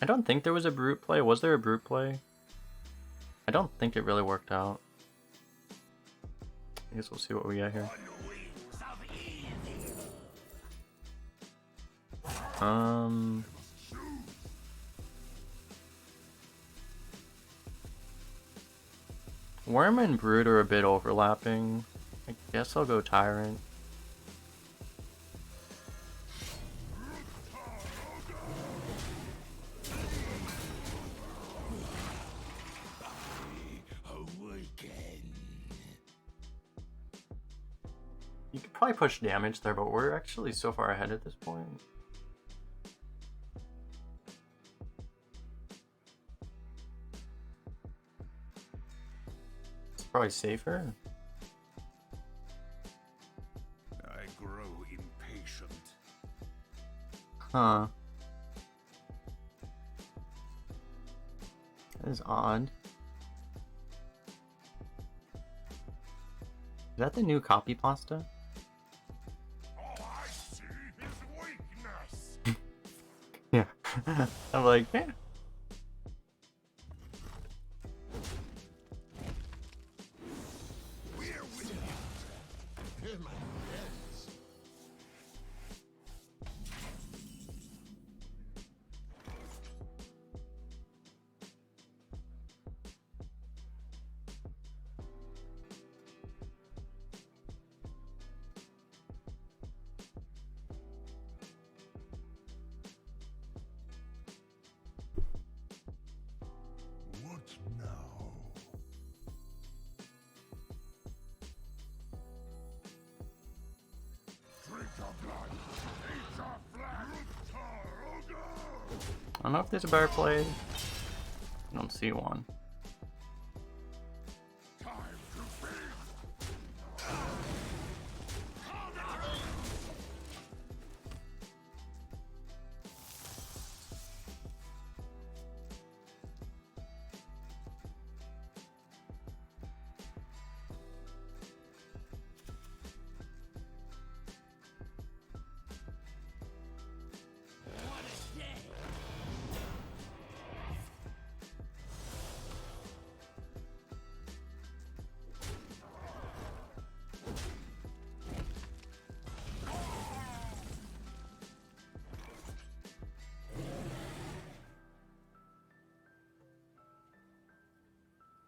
I don't think there was a brute play. Was there a brute play? I don't think it really worked out. I guess we'll see what we get here. Worm and Brute are a bit overlapping. I guess I'll go Tyrant. You could probably push damage there, but we're actually so far ahead at this point. It's probably safer. I grow impatient. Huh. That is odd. Is that the new copy pasta? All I see is weakness. Yeah. I'm like, man. We're with you. Here's my friends. don't know if there's a better play. I don't see one.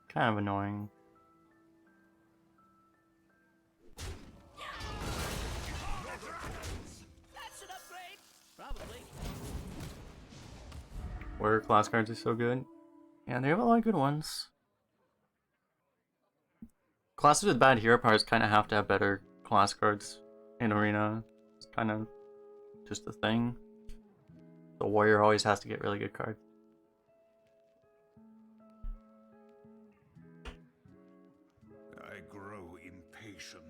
Kind of annoying. That's an upgrade. Probably. Warrior class cards are so good. Yeah, they have a lot of good ones. Classes with bad hero powers kind of have to have better class cards in Arena. It's kind of just a thing. The warrior always has to get really good cards. I grow impatient.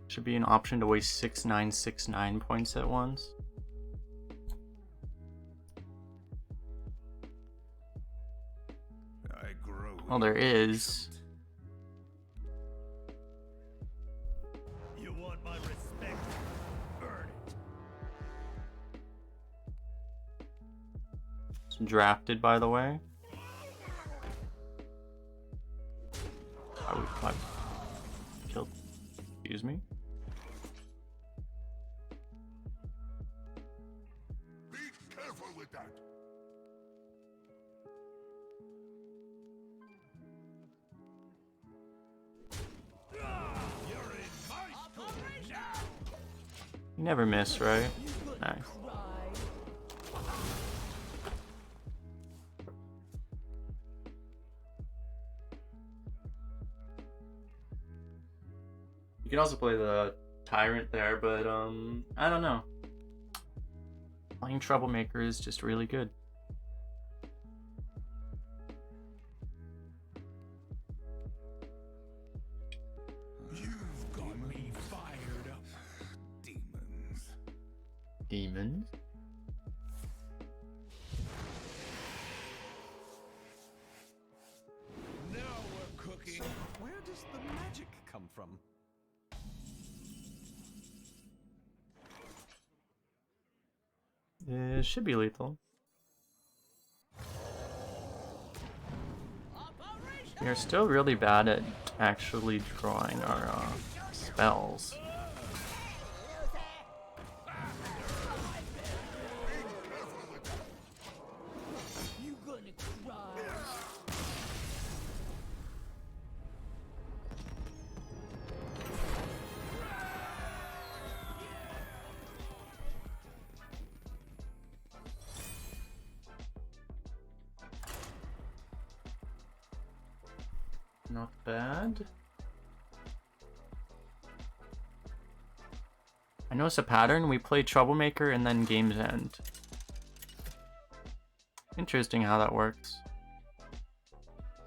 Should be an option to waste 6969 points at once. I grow. Well, there is. You want my respect? Earn it. It's drafted, by the way. I killed. Excuse me. Be careful with that. You're in my school now. You never miss, right? Nice. You can also play the Tyrant there, but I don't know. Playing Troublemaker is just really good. You've got me fired up. Demons. Demons? Now we're cooking. Where does the magic come from? It should be lethal. We are still really bad at actually drawing our spells. You gonna cry? Not bad. I notice a pattern. We play Troublemaker and then games end. Interesting how that works.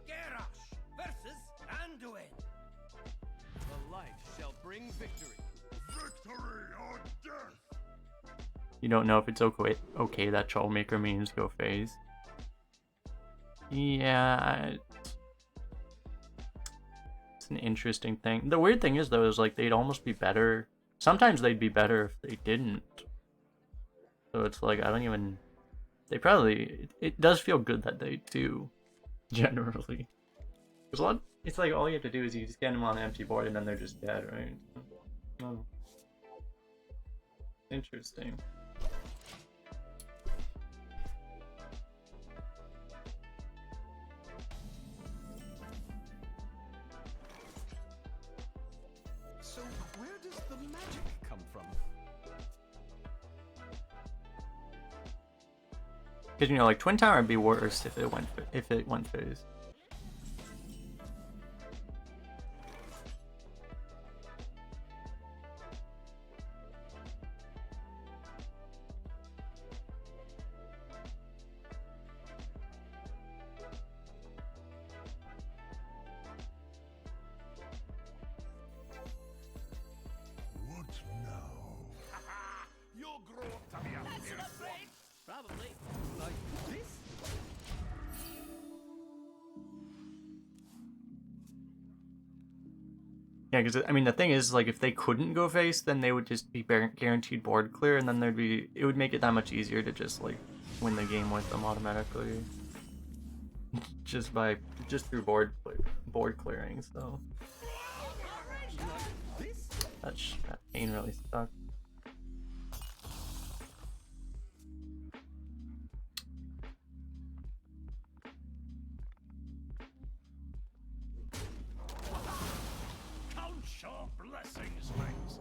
Garrosh versus Anduin. The light shall bring victory. Victory or death. You don't know if it's okay that Troublemaker means go phase. Yeah, it's an interesting thing. The weird thing is though, is like they'd almost be better. Sometimes they'd be better if they didn't. So it's like I don't even. They probably. It does feel good that they do, generally. There's a lot. It's like all you have to do is you just get them on an empty board and then they're just dead, right? Oh. Interesting. So where does the magic come from? Because you know, like Twin Tower would be worse if it went phase. Yeah, because I mean the thing is, like, if they couldn't go face, then they would just be guaranteed board clear, and then it would make it that much easier to just like win the game with them automatically, just through board clearing. So that pain really sucked. Count your blessings, mates.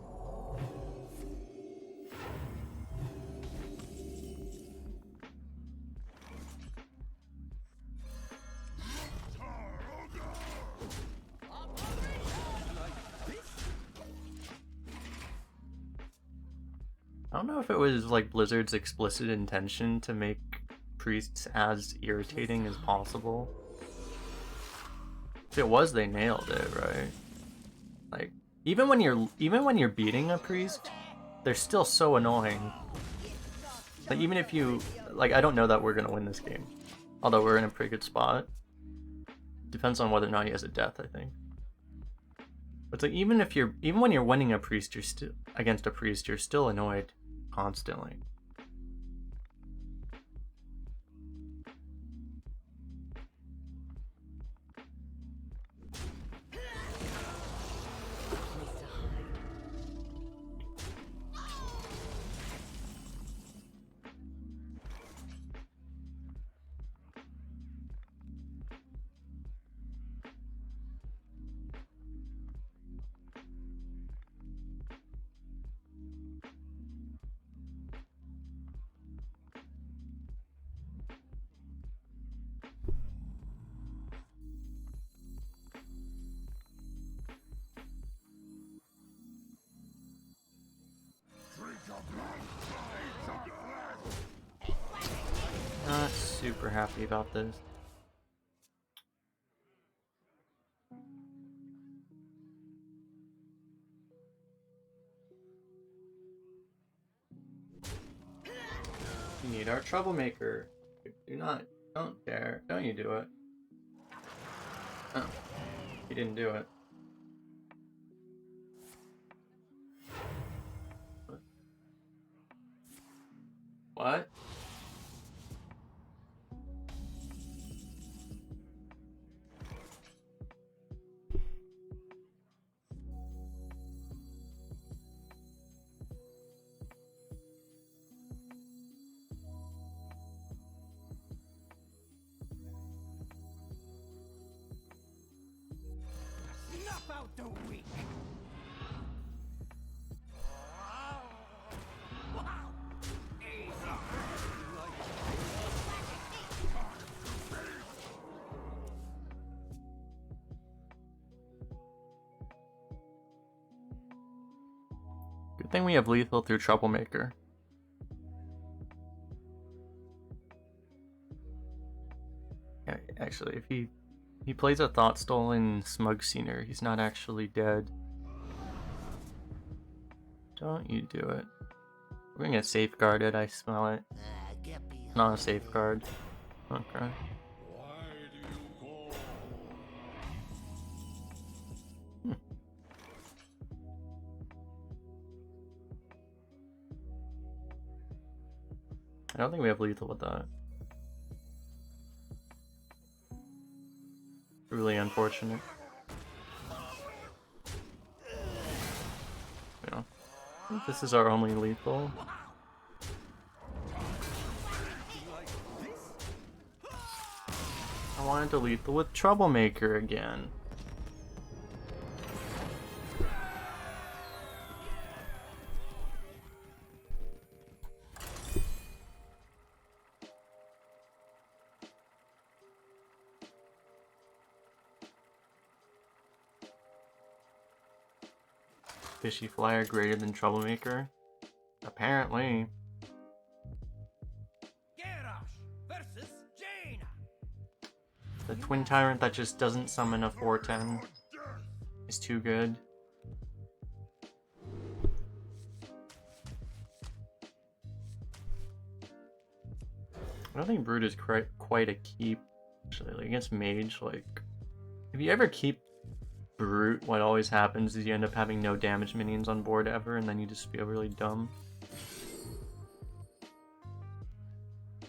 I don't know if it was like Blizzard's explicit intention to make priests as irritating as possible. If it was, they nailed it, right? Like, even when you're beating a priest, they're still so annoying. Like, even if you, like, I don't know that we're gonna win this game, although we're in a pretty good spot. Depends on whether or not he has a death, I think. But it's like, even when you're winning a priest, you're still against a priest, you're still annoyed constantly. Not super happy about this. We need our Troublemaker. Don't dare. Don't you do it. Oh, he didn't do it. What? Snuff out the weak. Wow. Easy. Good thing we have lethal through Troublemaker. Yeah, actually, if he plays a Thought Stolen Smug Scener, he's not actually dead. Don't you do it. We're gonna get safeguarded, I smell it. Not a safeguard. Okay. Why do you call? I don't think we have lethal with that. Really unfortunate. You know, I think this is our only lethal. I wanted to lethal with Troublemaker again. Fishy Flyer greater than Troublemaker? Apparently. Garrosh versus Jaina. The Twin Tyrant that just doesn't summon a 4/10 is too good. I don't think Brood is quite a keep. Actually, like against Mage, like if you ever keep brute, what always happens is you end up having no damage minions on board ever, and then you just feel really dumb.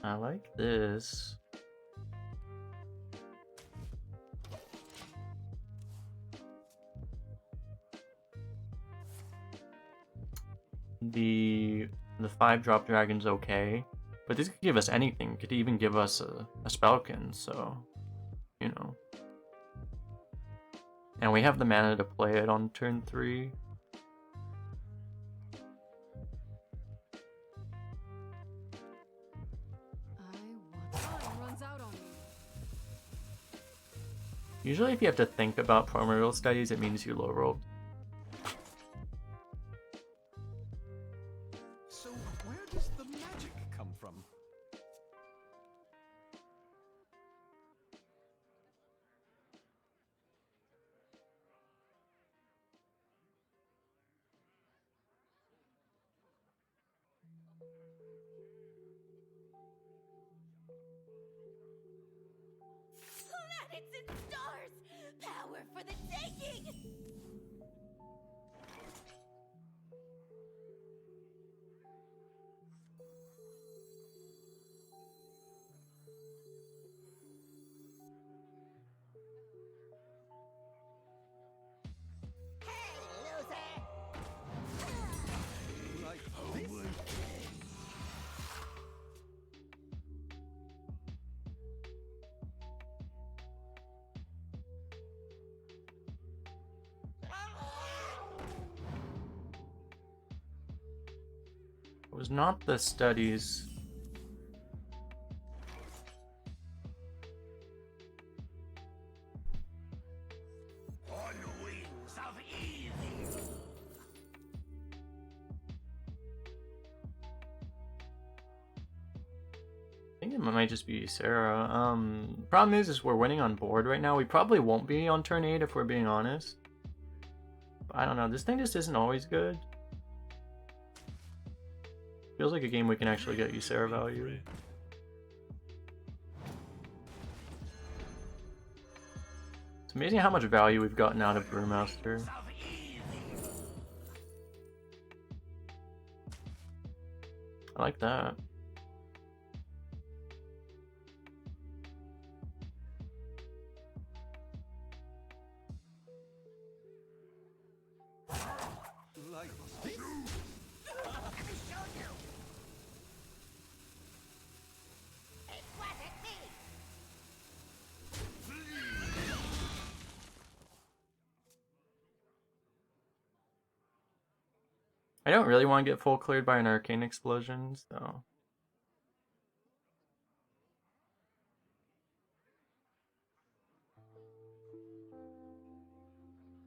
I like this. The 5-drop dragon's okay, but this could give us anything. It could even give us a Spellkin, so, you know. And we have the mana to play it on turn 3. Time runs out on me. Usually if you have to think about primordial studies, it means you low rolled. So where does the magic come from? Planets and stars! Power for the taking! Hey, loser! Like this? It was not the studies. On the wings of evil. I think it might just be Sarah. Problem is we're winning on board right now. We probably won't be on turn 8 if we're being honest. But I don't know. This thing just isn't always good. Feels like a game we can actually get you Sarah value. It's amazing how much value we've gotten out of Brewmaster. I like that. Like this? It wasn't me! I don't really want to get full cleared by an arcane explosion, so.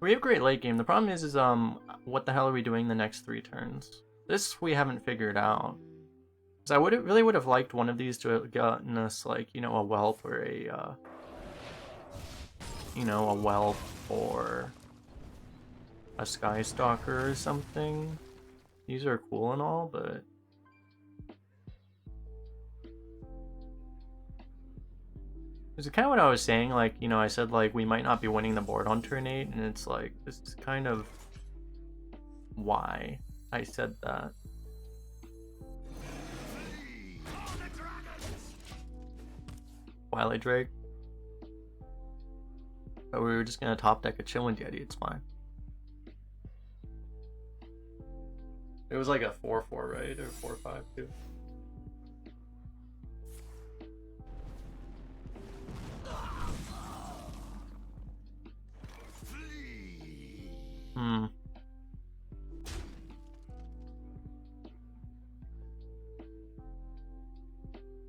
We have great late game. The problem is what the hell are we doing the next 3 turns? This we haven't figured out. Because I really would have liked one of these to have gotten us, like, you know, a whelp or a, you know, a whelp or a sky stalker or something. These are cool and all, but this is kind of what I was saying. Like, you know, I said like we might not be winning the board on turn 8, and it's like this is kind of why I said that. Twilight Drake. But we were just gonna top deck a Chillwind Yeti. It's fine. It was like a 4-4, right? Or 4-5 too.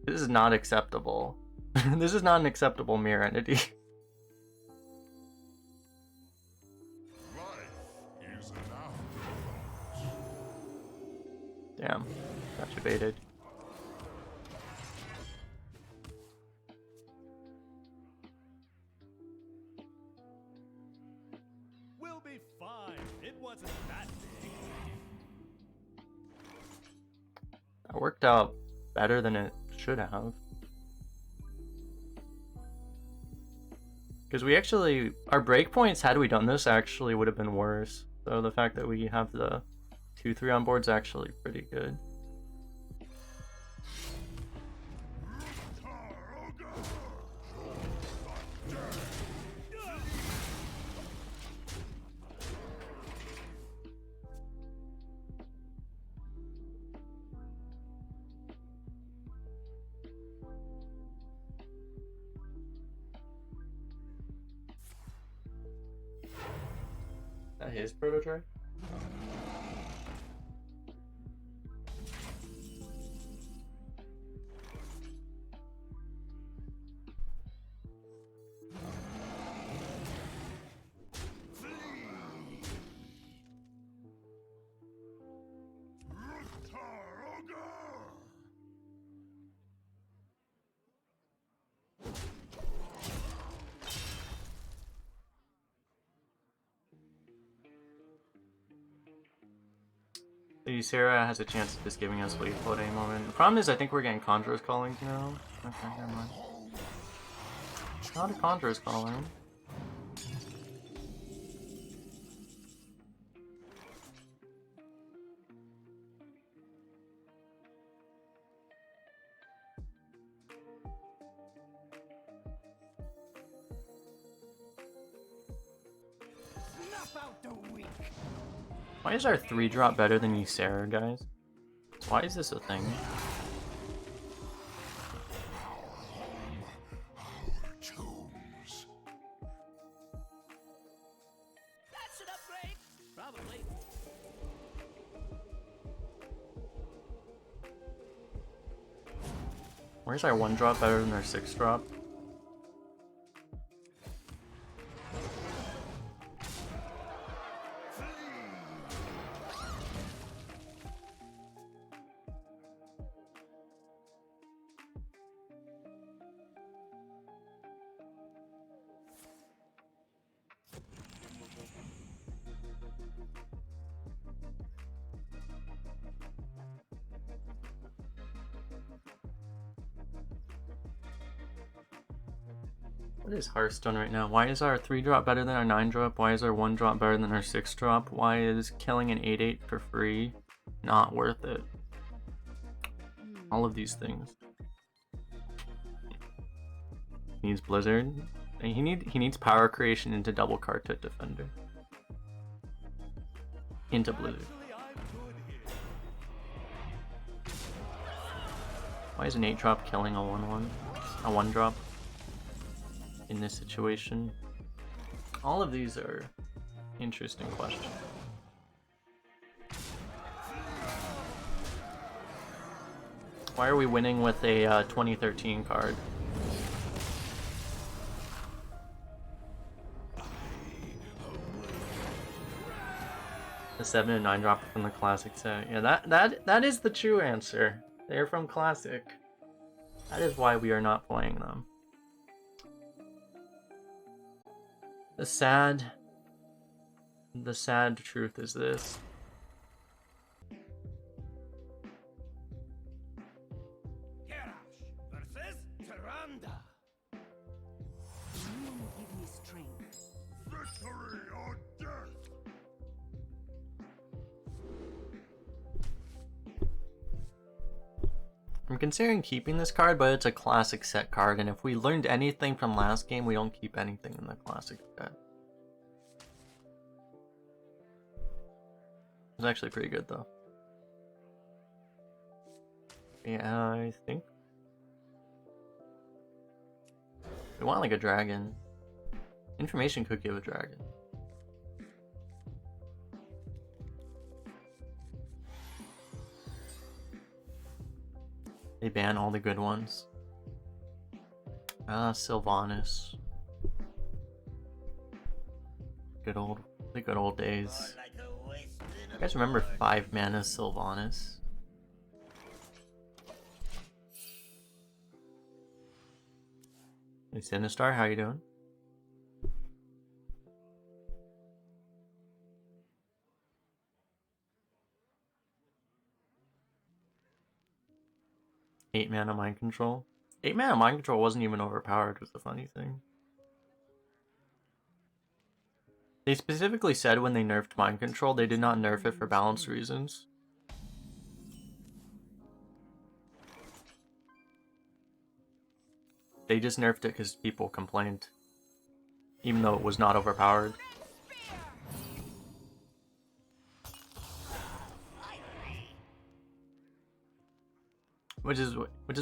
This is not acceptable. This is not an acceptable mirror entity. Life is an afterthought. Damn. Got you baited. We'll be fine. It wasn't that big. That worked out better than it should have. Because we actually, our breakpoints, had we done this, actually would have been worse. So the fact that we have the 2-3 on board is actually pretty good. Is that his prototype? The Sarah has a chance of just giving us lethal at any moment. The problem is I think we're getting Conjurer's Callings now. Okay, never mind. Not a Conjurer's Calling. Snuff out the weak. Why is our 3-drop better than Ysera, guys? Why is this a thing? Tombs. That's an upgrade. Probably. Where's our 1-drop better than our 6-drop? What is Hearthstone right now? Why is our 3-drop better than our 9-drop? Why is our 1-drop better than our 6-drop? Why is killing an 8/8 for free not worth it? All of these things. He needs Blizzard. And he needs power creation into double Kartut Defender. Into Blizzard. Actually, I'm good here. Why is an 8-drop killing a 1/1? A 1-drop? In this situation? All of these are interesting questions. Why are we winning with a 2013 card? The 7 and 9 drop from the classic set. Yeah, that is the true answer. They're from classic. That is why we are not playing them. The sad truth is this. Kerash versus Tyrande. You give me strength. Victory or death. I'm considering keeping this card, but it's a classic set card, and if we learned anything from last game, we don't keep anything in the classic set. It's actually pretty good, though. Yeah, I think. We want like a dragon. Information could give a dragon. They ban all the good ones. Ah, Sylvanas. The good old days. You guys remember 5 mana Sylvanas? Hey Sinistar, how you doing? Eight mana mind control. 8 mana mind control wasn't even overpowered, was the funny thing. They specifically said when they nerfed mind control, they did not nerf it for balance reasons. They just nerfed it because people complained, even though it was not overpowered. Which is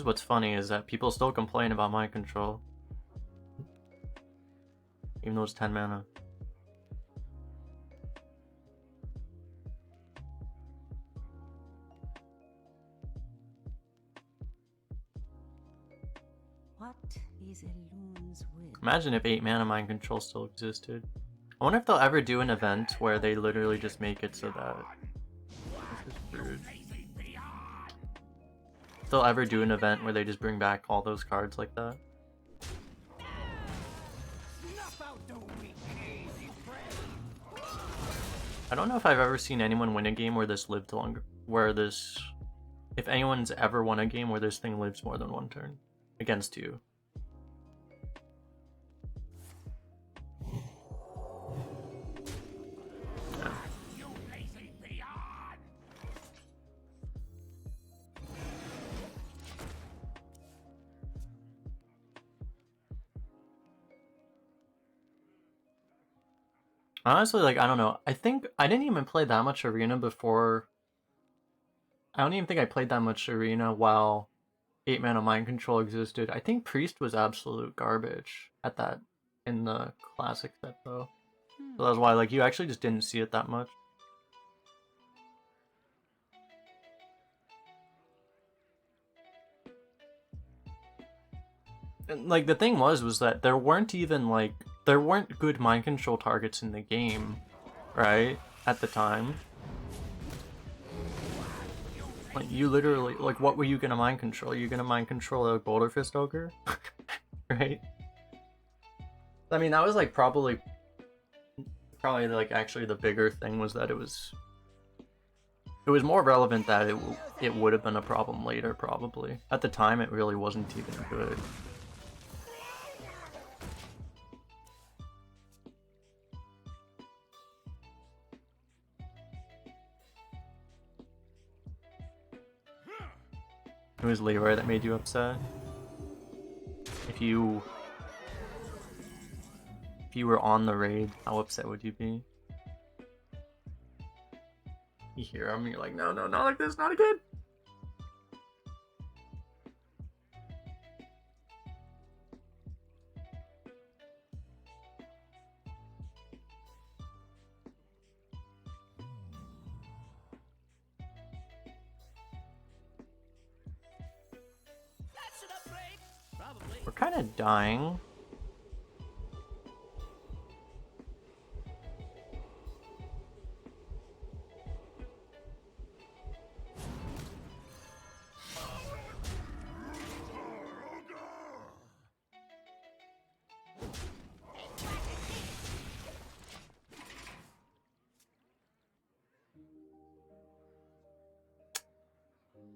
what's funny is that people still complain about mind control, even though it's 10 mana. What is a loon's will? Imagine if 8 mana mind control still existed. I wonder if they'll ever do an event where they literally just make it so that... This is weird. If they'll ever do an event where they just bring back all those cards like that. Snuff out the weak, easy prey. I don't know if I've ever seen anyone win a game where this lived longer. If anyone's ever won a game where this thing lives more than one turn. Against you. Honestly, like, I don't know. I think I didn't even play that much Arena before. I don't even think I played that much Arena while 8 mana mind control existed. I think Priest was absolute garbage at that in the classic set though. So that's why, like, you actually just didn't see it that much. And, like, the thing was that there weren't good mind control targets in the game, right? At the time. Like, you literally, like, what were you gonna mind control? You're gonna mind control a Boulder Fist Ogre? Right? I mean, that was, like, probably, like, actually the bigger thing was that it was more relevant that it would have been a problem later, probably. At the time, it really wasn't even good. It was Leroy that made you upset. If you were on the raid, how upset would you be? You hear him, you're like, no, not like this, not again. That should upgrade. Probably. We're kind of dying.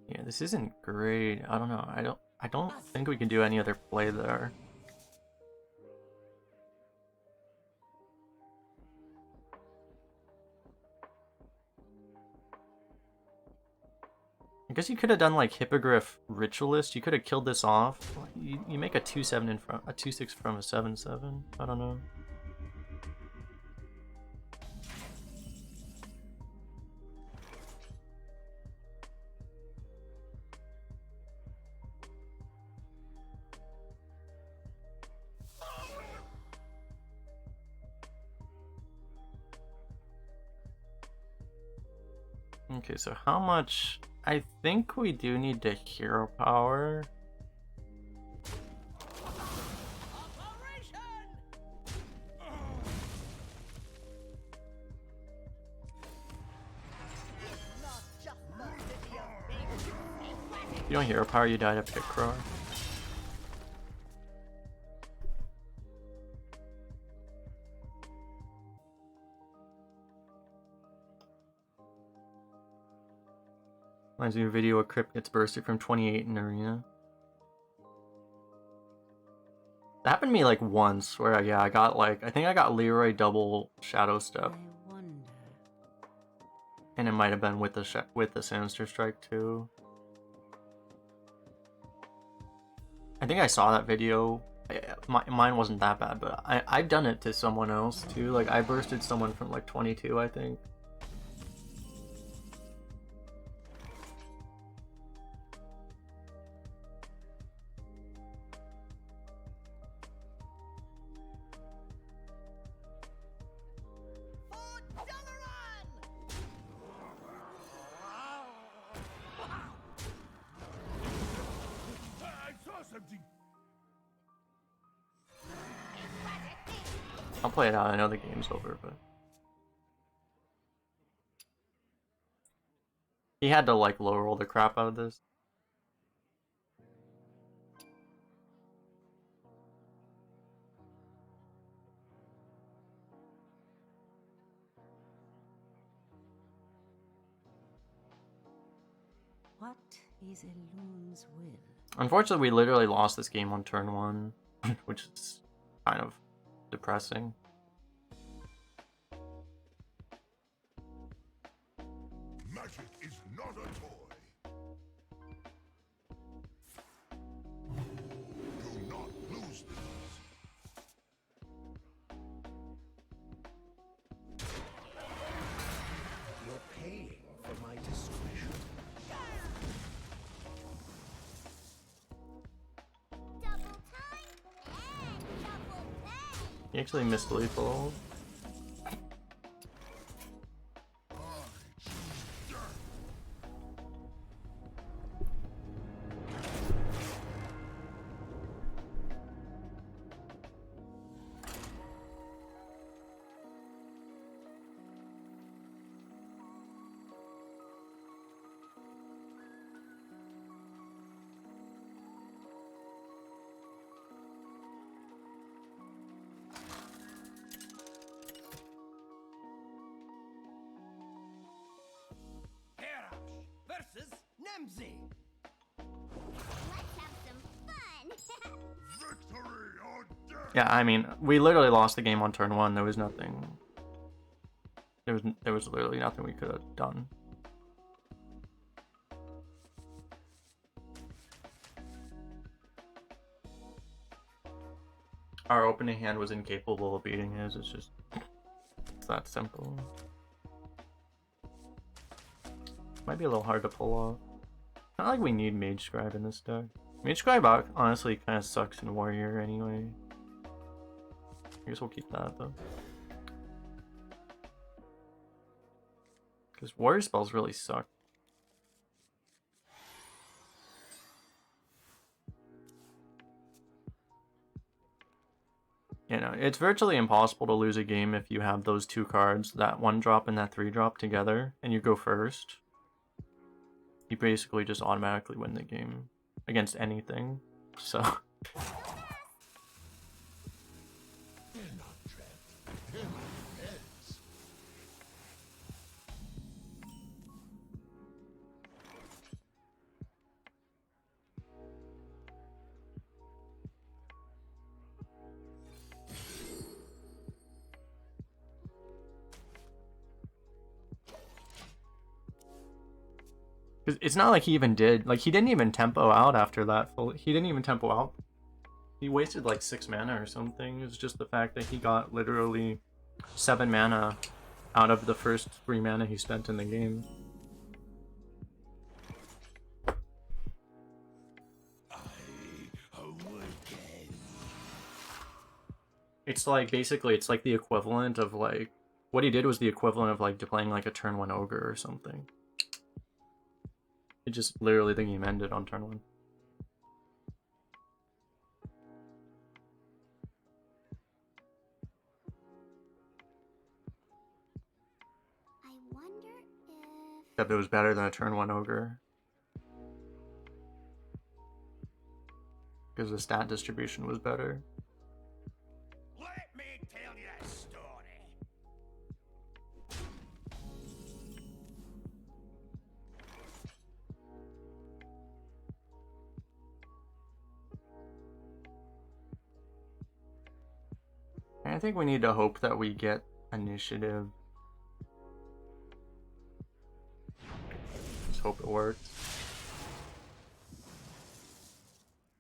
Yeah, this isn't great. I don't know. I don't think we can do any other play there. I guess you could have done like Hippogriff Ritualist. You could have killed this off. You make a 2/7 in front, a 2/6 from a 7/7. I don't know. Okay, so how much? I think we do need to hero power. Operation! Not just the city of big. If you don't hero power, you die to Picroar. Reminds me of a video where Crypt gets bursted from 28 in Arena. That happened to me like once where yeah, I got like I think I got Leroy double Shadow Step. I wonder. And it might have been with the Sinister Strike too. I think I saw that video. Mine wasn't that bad, but I've done it to someone else too. Like I bursted someone from like 22, I think. I saw something. I'll play it out. I know the game's over, but he had to like low roll the crap out of this. What is a loon's will? Unfortunately, we literally lost this game on turn 1, which is kind of depressing. Magic is not a toy. Do not lose this. You're paying for my discretion. Double time and double pay. He actually missed lethal. Versus Nemzi. Let's have some fun. Victory or death. Yeah, I mean, we literally lost the game on turn 1. There was nothing. There was literally nothing we could have done. Our opening hand was incapable of beating his. It's just it's that simple. Might be a little hard to pull off. Not like we need Mage Scribe in this deck. Mage Scribe honestly kind of sucks in Warrior anyway. I guess we'll keep that though. Because Warrior spells really suck. You know, it's virtually impossible to lose a game if you have those two cards, that 1-drop and that 3-drop together, and you go first. You basically just automatically win the game against anything. So They're not trapped. They're my heads. it's not like he even did, like he didn't even tempo out after that he didn't even tempo out. He wasted like 6 mana or something. It's just the fact that he got literally 7 mana out of the first 3 mana he spent in the game. It's like, basically, it's like the equivalent of like, what he did was the equivalent of like playing like a turn 1 ogre or something. It just literally the game ended on turn 1. I wonder if... Except it was better than a turn 1 ogre. Because the stat distribution was better. Let me tell you a story. I think we need to hope that we get initiative. Just hope it works.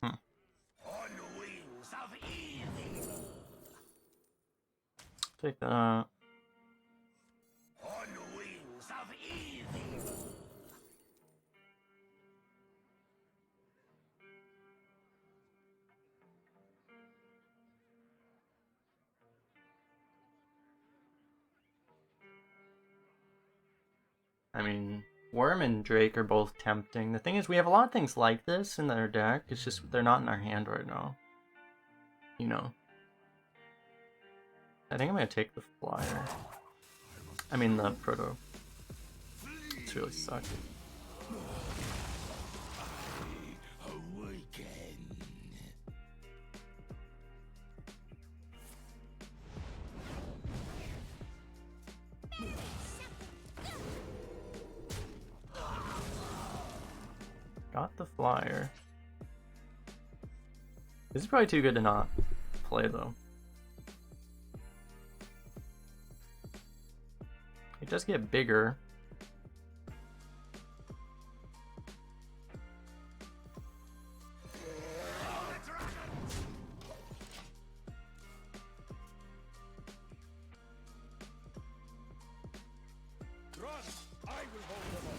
On wings of evil. Take that. On wings of evil. I mean, Worm and Drake are both tempting. The thing is, we have a lot of things like this in our deck. It's just they're not in our hand right now. You know. I think I'm gonna take the flyer. I mean the proto. It's really sucks. Awaken. Got the flyer. This is probably too good to not play though. It does get bigger. Trust, I will hold them up.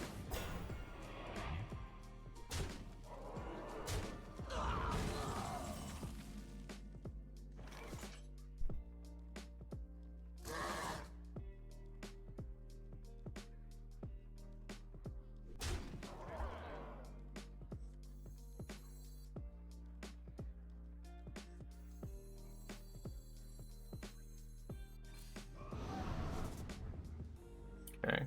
Okay.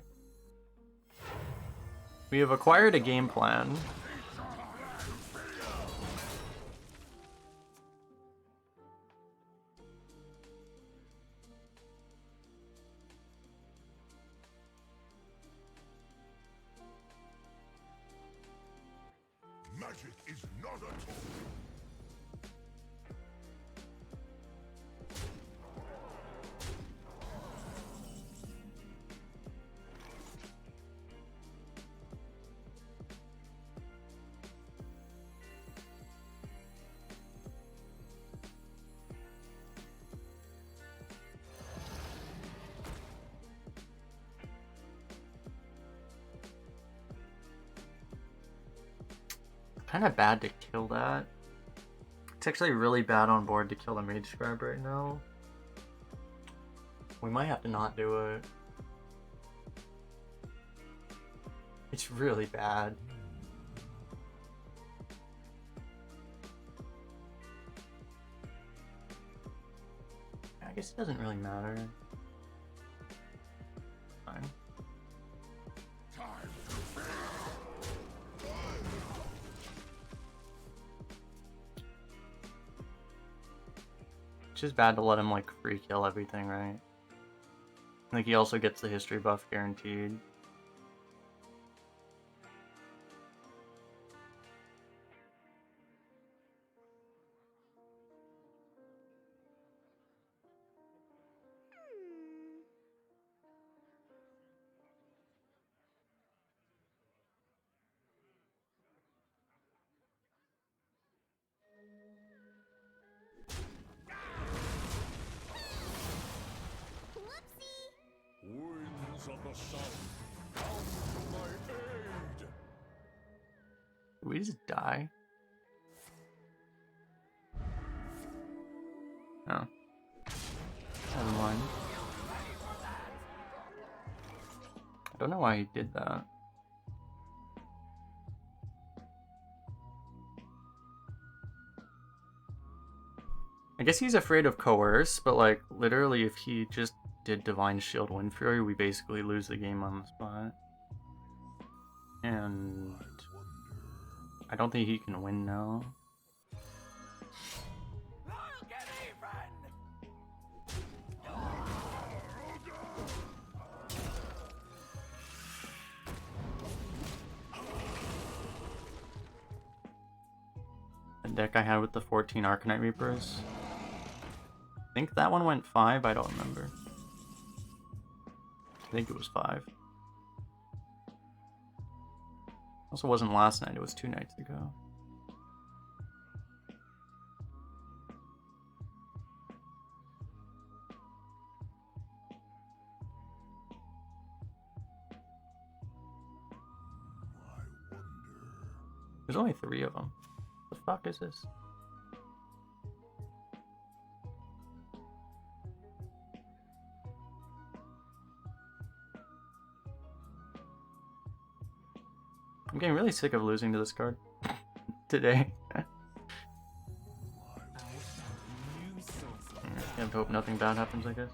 We have acquired a game plan. Magic is not a tool. Kind of bad to kill that. It's actually really bad on board to kill the Mage Scribe right now. We might have to not do it. It's really bad. I guess it doesn't really matter. Fine. Time. It's just bad to let him like free kill everything, right? Like he also gets the history buff guaranteed. Winds of the south, come to my aid. Did we just die? Oh. Never mind. I don't know why he did that. I guess he's afraid of Coerce, but like literally if he just did Divine Shield Wind Fury, we basically lose the game on the spot. And I don't think he can win now. I'll get even. The deck I had with the 14 Arcanite Reapers. think that one went 5. I don't remember. I think it was 5. Also wasn't last night. It was 2 nights ago. There's only 3 of them. What the fuck is this? I'm getting really sick of losing to this card today. I have to hope nothing bad happens, I guess.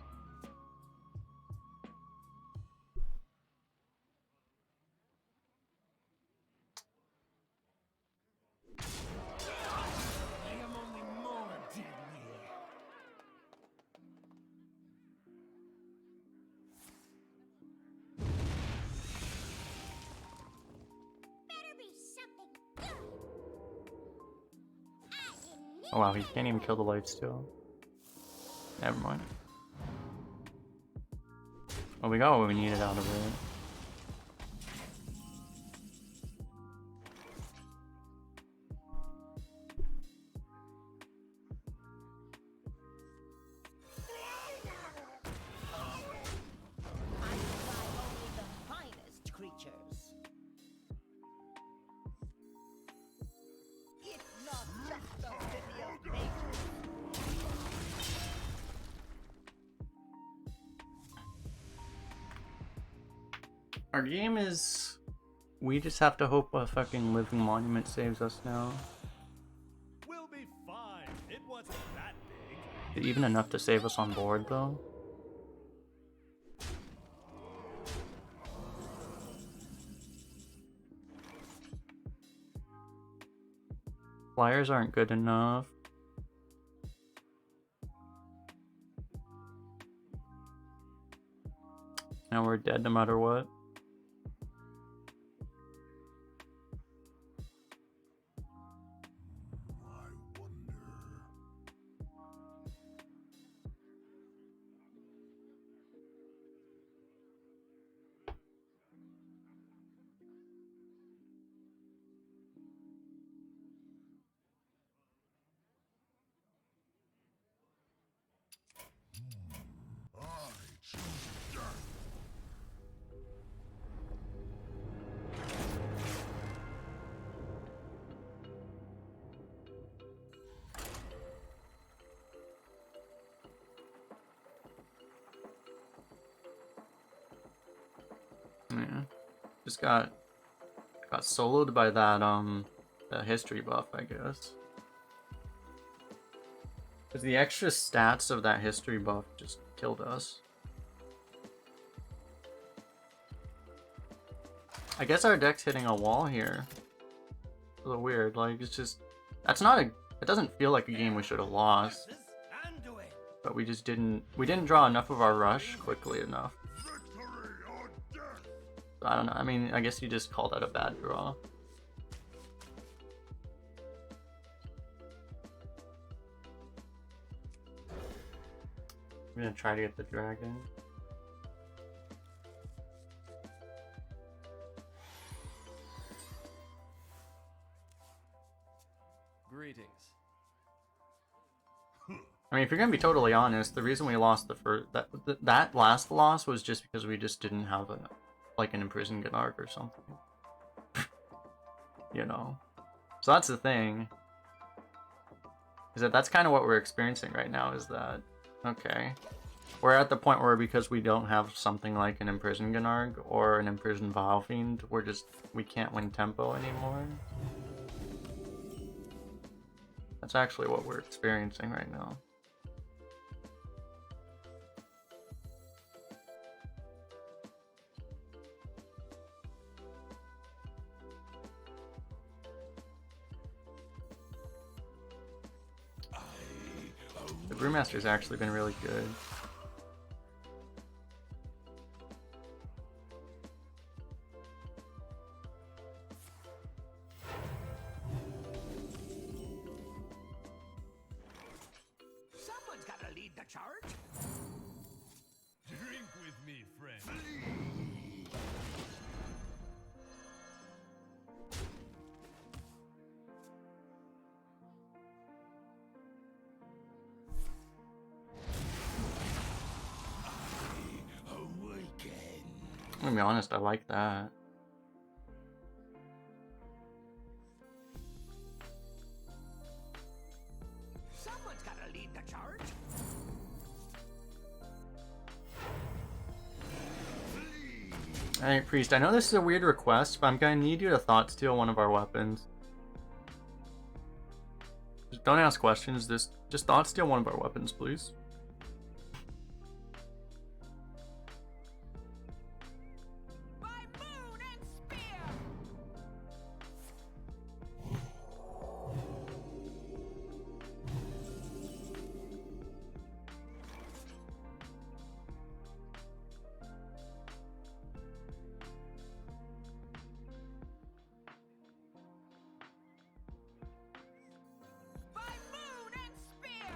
Oh wow, he can't even kill the lifesteal. Never mind. Well, we got what we needed out of it. Our game is... We just have to hope a fucking living monument saves us now. We'll be fine. It wasn't that big. Even enough to save us on board, though. Flyers aren't good enough. Now we're dead no matter what. Yeah, just got soloed by that the history buff, I guess. Because the extra stats of that history buff just killed us. I guess our deck's hitting a wall here. A little weird, like it's just that's not a it doesn't feel like a game we should have lost. But we just didn't draw enough of our rush quickly enough. I don't know. I mean, I guess you just call that a bad draw. I'm gonna try to get the dragon. Greetings. I mean, if you're gonna be totally honest, the reason we lost the first that last loss was just because we just didn't have a like an imprisoned Gnarg or something. You know. So that's the thing. Is that's kind of what we're experiencing right now, is that okay. We're at the point where because we don't have something like an imprisoned Gnarg or an imprisoned Vile Fiend, we can't win tempo anymore. That's actually what we're experiencing right now. The Brewmaster's actually been really good. Someone's gotta lead the charge? Drink with me, friend. Awaken. I'm gonna be honest, I like that. Someone's gotta lead the charge. Alright, Priest, I know this is a weird request, but I'm gonna need you to thought steal one of our weapons. Just don't ask questions, just thought steal one of our weapons, please. By moon and spear! By moon and spear!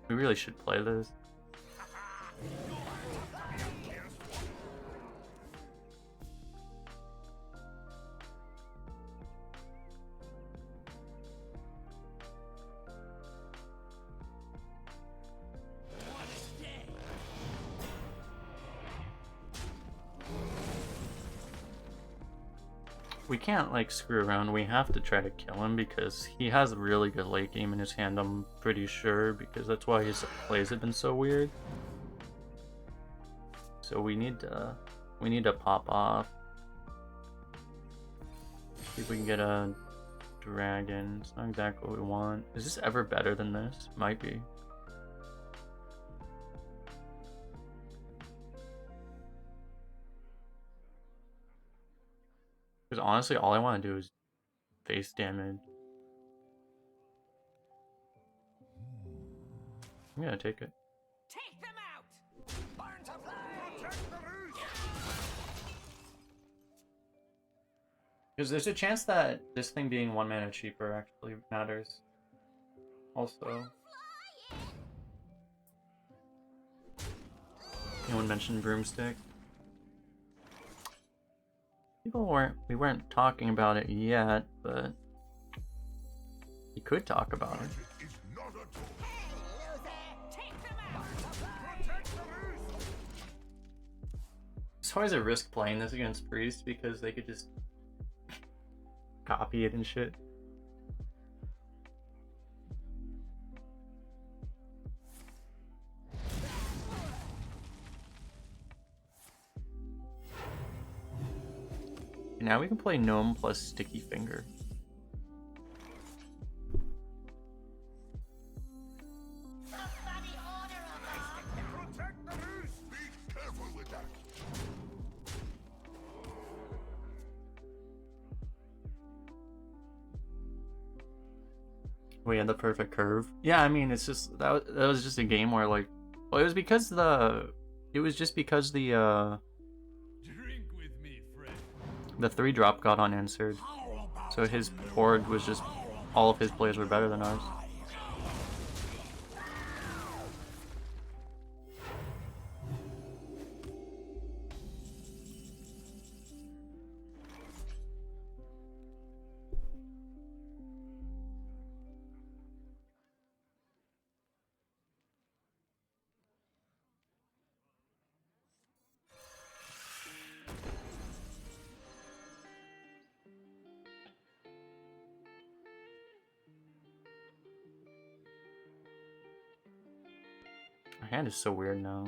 We really should play this. We can't like screw around, we have to try to kill him because he has a really good late game in his hand, I'm pretty sure, because that's why his plays have been so weird. So we need to pop off. See if we can get a dragon. It's not exactly what we want. Is this ever better than this? Might be. Because honestly, all I want to do is face damage. I'm gonna take it. Take them out! Burn to flame! Protect the roost. Because there's a chance that this thing being 1 mana cheaper actually matters. Also. Anyone mentioned broomstick? We weren't talking about it yet, but we could talk about it. Magic is not a toy. Hey, loser! Take them out! Protect the roost. It's always a risk playing this against Priest because they could just copy it and shit. Now we can play Gnome plus Sticky Finger. Somebody order a bomb! Protect the roost. Be careful with that. We had the perfect curve. Yeah, I mean, it's just that was just a game where like, well, it was just because the Drink with me, friend. the 3-drop got unanswered, so his board was just all of his plays were better than ours. My hand is so weird now.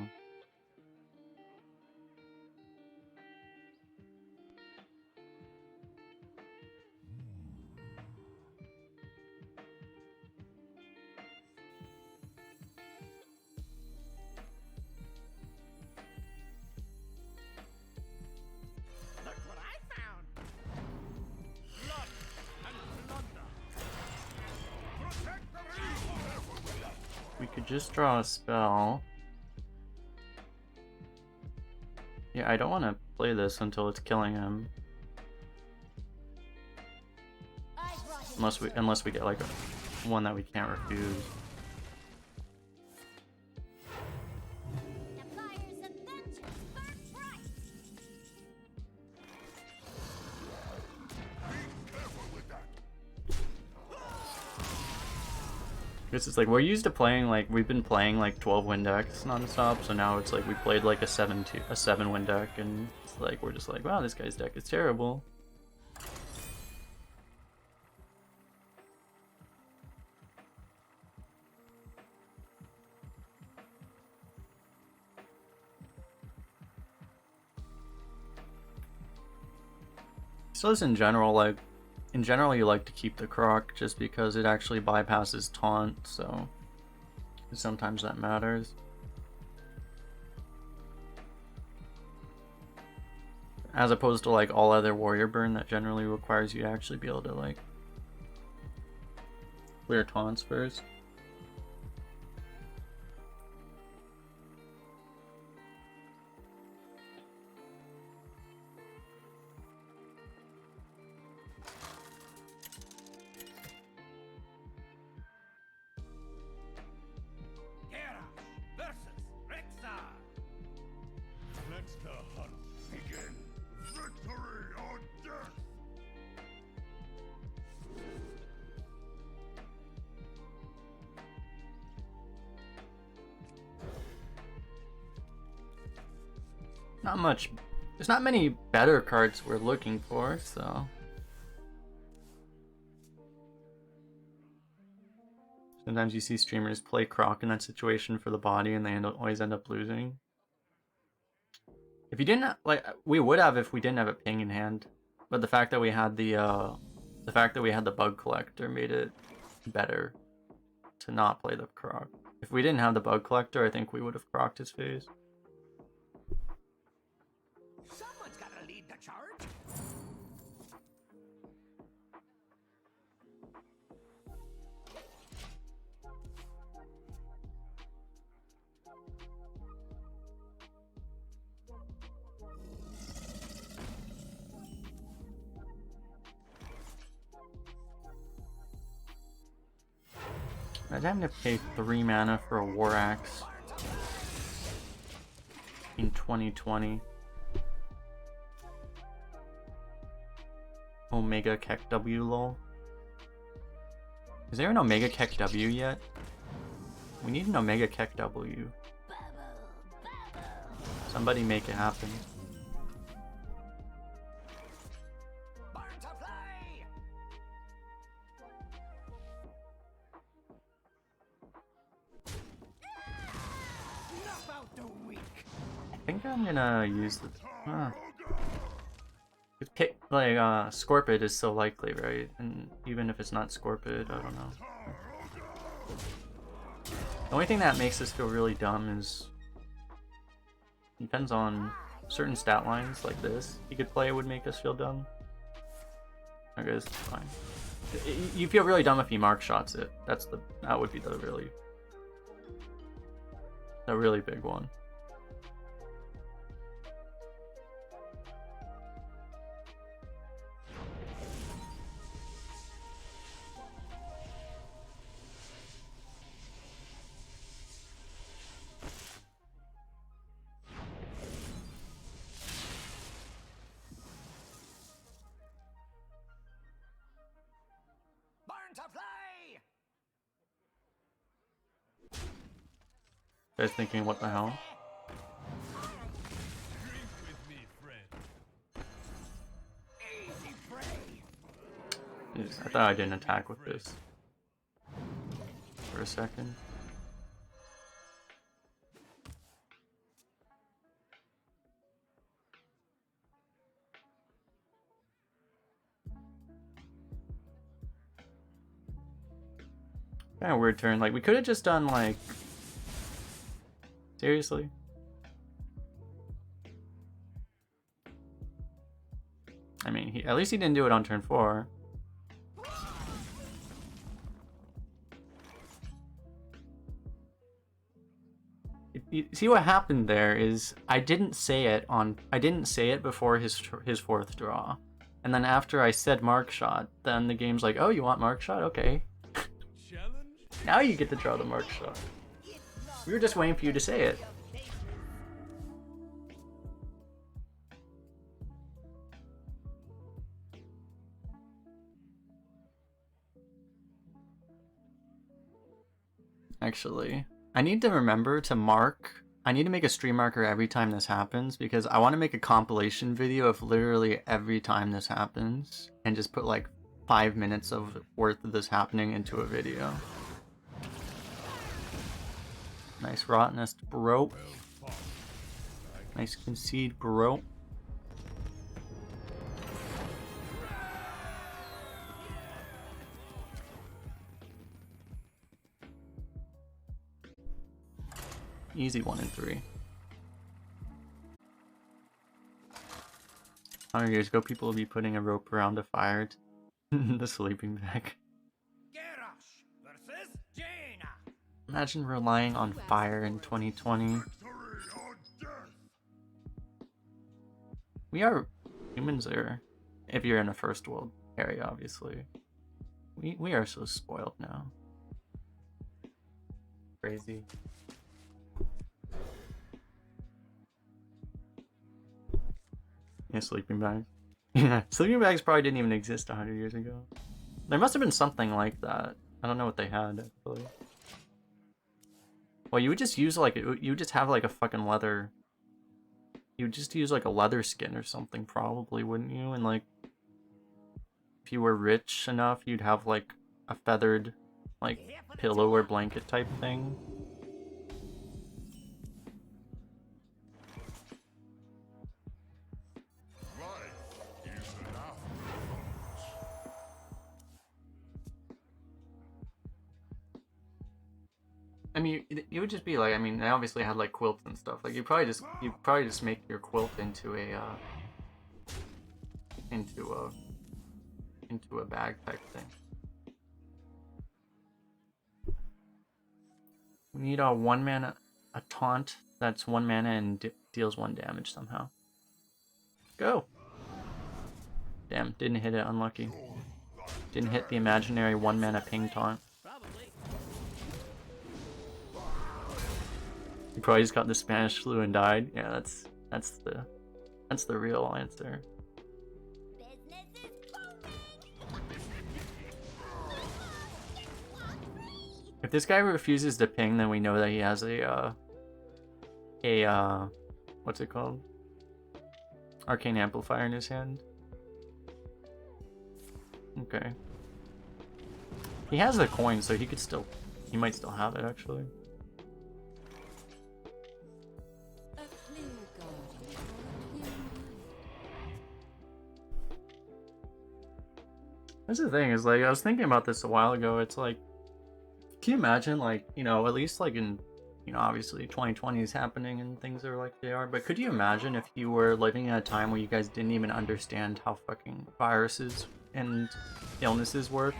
Look what I found! Blood and plunder. Protect the roost. We could just draw a spell. Yeah, I don't want to play this until it's killing him. Unless we get like one that we can't refuse. The buyer's adventure first right. Careful with that. This is like we're used to playing like we've been playing like 12 win decks nonstop, so now it's like we played like a 7 win deck, and it's like we're just like, wow, this guy's deck is terrible. So in general, you like to keep the Croc just because it actually bypasses taunt, so sometimes that matters. As opposed to like all other warrior burn that generally requires you to actually be able to like clear taunts first. Hera versus Rexa. Let the hunt begin. Victory or death. Not much. There's not many better cards we're looking for, so. Sometimes you see streamers play Croc in that situation for the body, and they always end up losing. If you didn't like, we would have if we didn't have a ping in hand, but the fact that we had the bug collector made it better to not play the Croc. If we didn't have the bug collector, I think we would have crocked his face. Someone's gotta lead the charge. I'd have to pay 3 mana for a War Axe in 2020. Omega Keck W lol. Is there an Omega Keck W yet? We need an Omega Keck W. Somebody make it happen. Barn to fly. Snuff out the weak. I think I'm gonna use the. Scorpid is so likely, right? And even if it's not Scorpid, I don't know. The only thing that makes this feel really dumb is depends on certain stat lines like this. You could play would make us feel dumb. I guess it's fine. You feel really dumb if he mark shots it. That would be the really big one. Barn to fly. You guys thinking, what the hell? Drink with me, friend. Easy prey. Jeez, I thought I didn't attack with this for a second. Kind of weird turn. Like, we could have just done, like... Seriously? I mean, at least he didn't do it on turn 4. You see what happened there is I didn't say it before his 4th draw. And then after I said mark shot, then the game's like, oh, you want mark shot? Okay. Challenge? Now you get to draw the mark shot. We were just waiting for you to say it. Actually, I need to remember to mark. I need to make a stream marker every time this happens because I want to make a compilation video of literally every time this happens and just put like 5 minutes of worth of this happening into a video. Nice rottenest, bro. Nice concede, bro. Easy 1 and 3. 100 years ago, people will be putting a rope around a fire. The sleeping bag. Garrosh versus Jaina. Imagine relying on fire in 2020. Victory or death. We are humans there. If you're in a first world area, obviously. We are so spoiled now. Crazy. Yeah, sleeping bags. Yeah, sleeping bags probably didn't even exist 100 years ago. There must have been something like that. I don't know what they had, actually. Well, you would just use like, you would just have like a fucking leather. You would just use like a leather skin or something, probably, wouldn't you? And like, if you were rich enough, you'd have like a feathered, like, pillow or blanket type thing. Life is an afterthought. I mean, it would just be like, I mean, they obviously had like quilts and stuff. Like, you'd probably just make your quilt into a bag type thing. We need a 1 mana, a taunt that's 1 mana and deals 1 damage somehow. Go! Damn, didn't hit it, unlucky. Didn't hit the imaginary 1 mana ping taunt. Probably. He probably just got the Spanish flu and died. Yeah, that's the real answer. Business is booming. If this guy refuses to ping, then we know that he has a what's it called? Arcane Amplifier in his hand. Okay. He has the coin, so he might still have it actually. A clear garden for a clear mind. That's the thing, is like, I was thinking about this a while ago. It's like, can you imagine, like, you know, at least like in, you know, obviously 2020 is happening and things are like they are, but could you imagine if you were living in a time where you guys didn't even understand how fucking viruses and illnesses worked,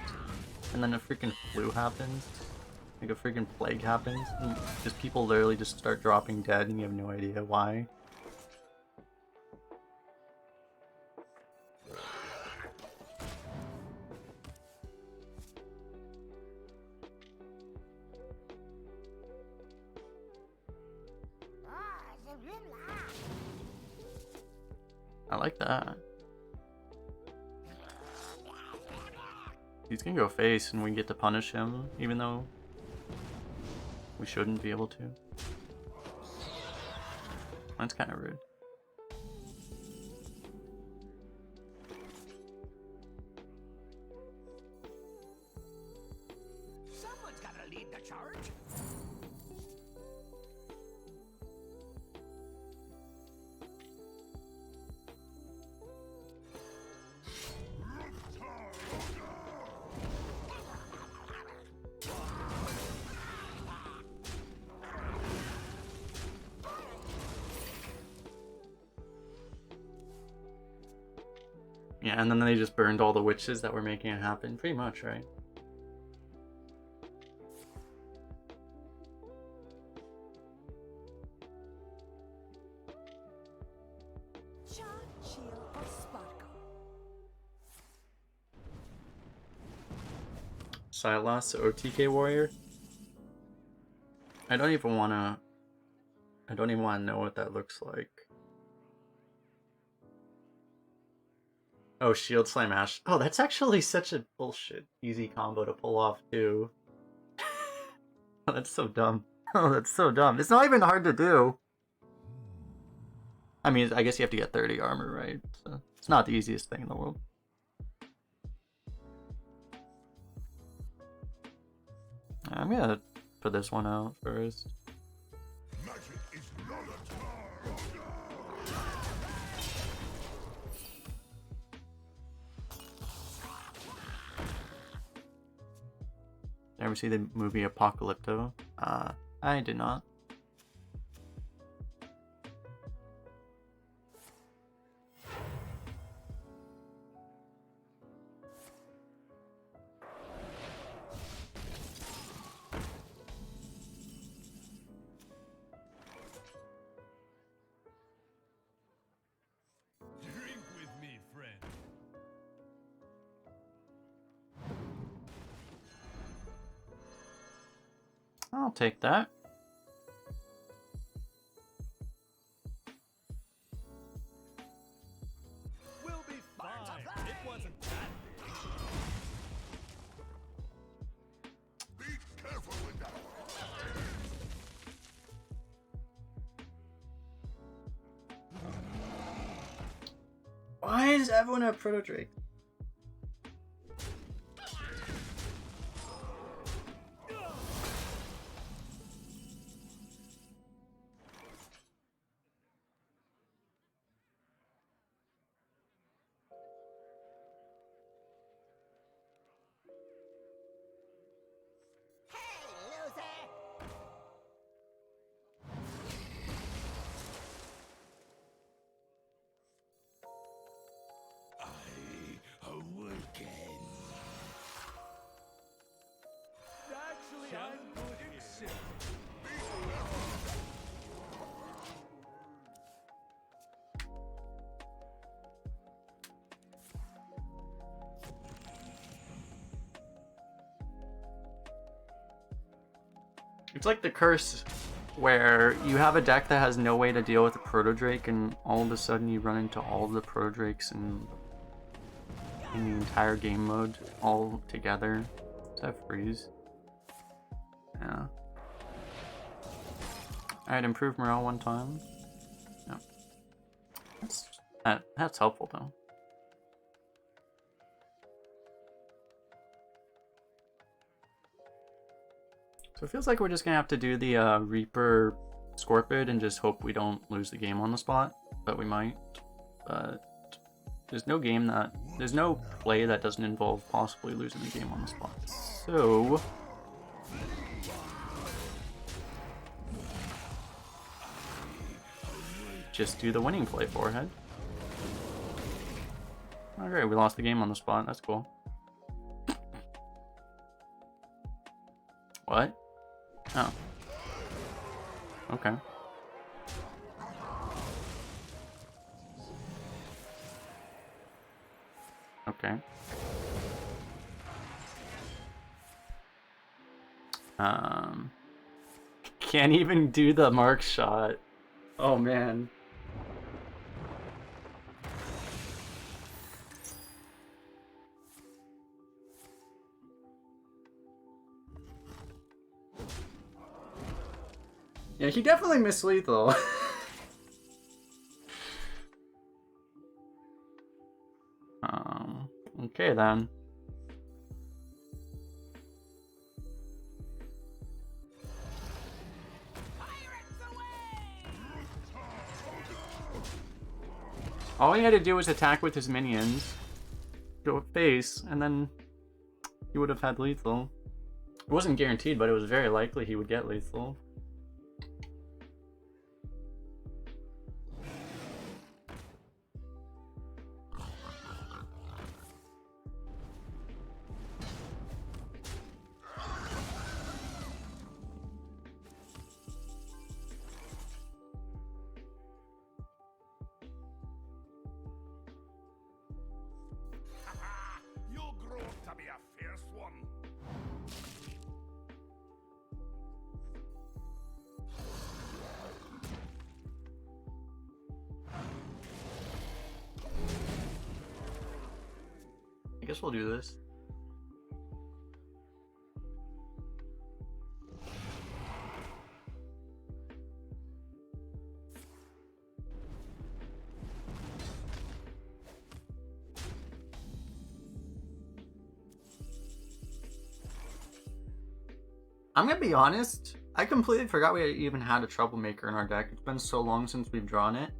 and then a freaking flu happens, like a freaking plague happens, and just people literally just start dropping dead and you have no idea why? I like that. He's gonna go face and we get to punish him, even though we shouldn't be able to. That's kind of rude. Someone's gotta lead the charge. Yeah, and then they just burned all the witches that were making it happen, pretty much, right? Charge, chill, or sparkle. Silas or TK Warrior. I don't even wanna know what that looks like. Oh, Shield Slam Ash. Oh, that's actually such a bullshit easy combo to pull off too. Oh, that's so dumb. Oh, that's so dumb. It's not even hard to do. I mean, I guess you have to get 30 armor, right? So it's not the easiest thing in the world. I'm gonna put this one out first. Magic is volatile. Ever see the movie Apocalypto? I did not. Drink with me, friend. I'll take that. We'll be fine. It wasn't that big. Be careful with that. Why does everyone have Proto Drake? Hey, loser! I awaken. Actually, I'm good in shit. It's like the curse where you have a deck that has no way to deal with a Proto Drake, and all of a sudden you run into all of the Proto Drakes in the entire game mode all together. Does that freeze? Yeah. Alright, improve morale one time. Yeah. That's helpful though. So it feels like we're just gonna have to do the Reaper Scorpid and just hope we don't lose the game on the spot, but we might. But there's no play that doesn't involve possibly losing the game on the spot. So just do the winning play, forehead. Okay, we lost the game on the spot. That's cool. What? Oh. Okay. Okay. Can't even do the mark shot. Oh man. Yeah, he definitely missed lethal. Okay then. All he had to do was attack with his minions, go face, and then he would have had lethal. It wasn't guaranteed, but it was very likely he would get lethal. You'll grow up to be a fierce one. guess we'll do this. I'm gonna be honest, I completely forgot we even had a Troublemaker in our deck. It's been so long since we've drawn it.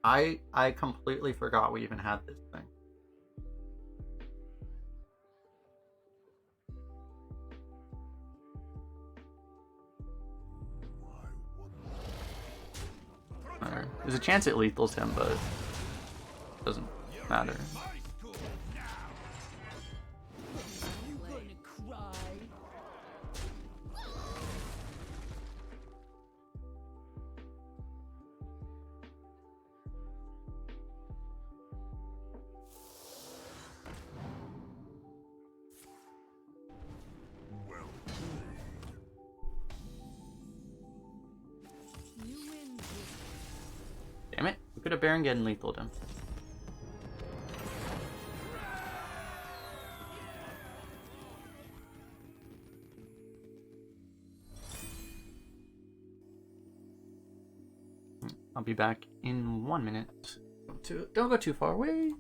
I completely forgot we even had this thing. There's a chance it lethals him, but it doesn't matter. You gonna cry? Well You win this. Damn it, we could have Baron Geddon lethaled him. I'll be back in 1 minute. Don't go too far away.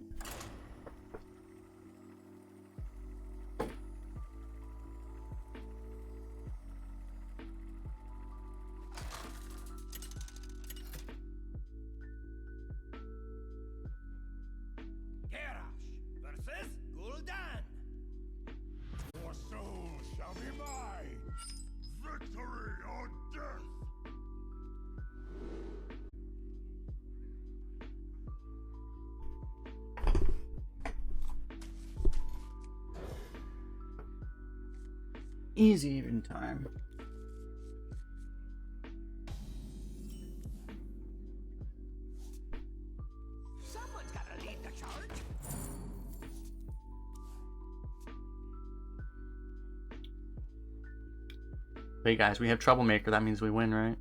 Garrosh versus Gul'dan. Your soul shall be mine! Victory or death! Easy even time. Someone's gotta lead the charge. Hey guys, we have Troublemaker, that means we win, right?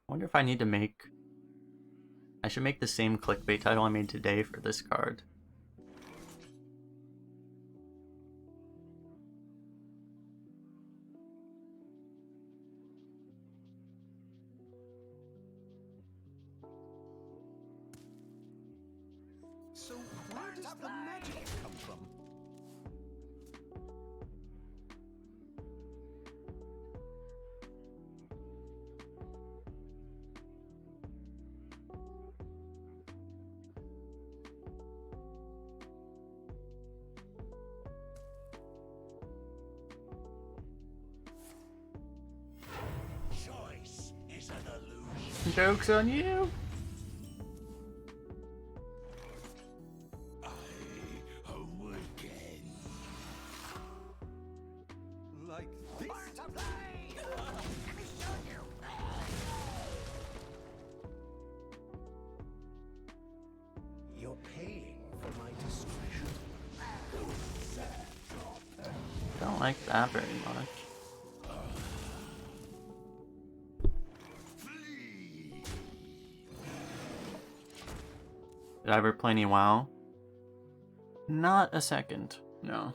I wonder if I need to make... I should make the same clickbait title I made today for this card. So where does the magic come from? Choice is an illusion. Joke's on you! I awaken. Like this? Burn to play! Let me show you. You're paying for my discretion. Don't like that very much. Flee! Did I ever play any WoW? Not a second, no.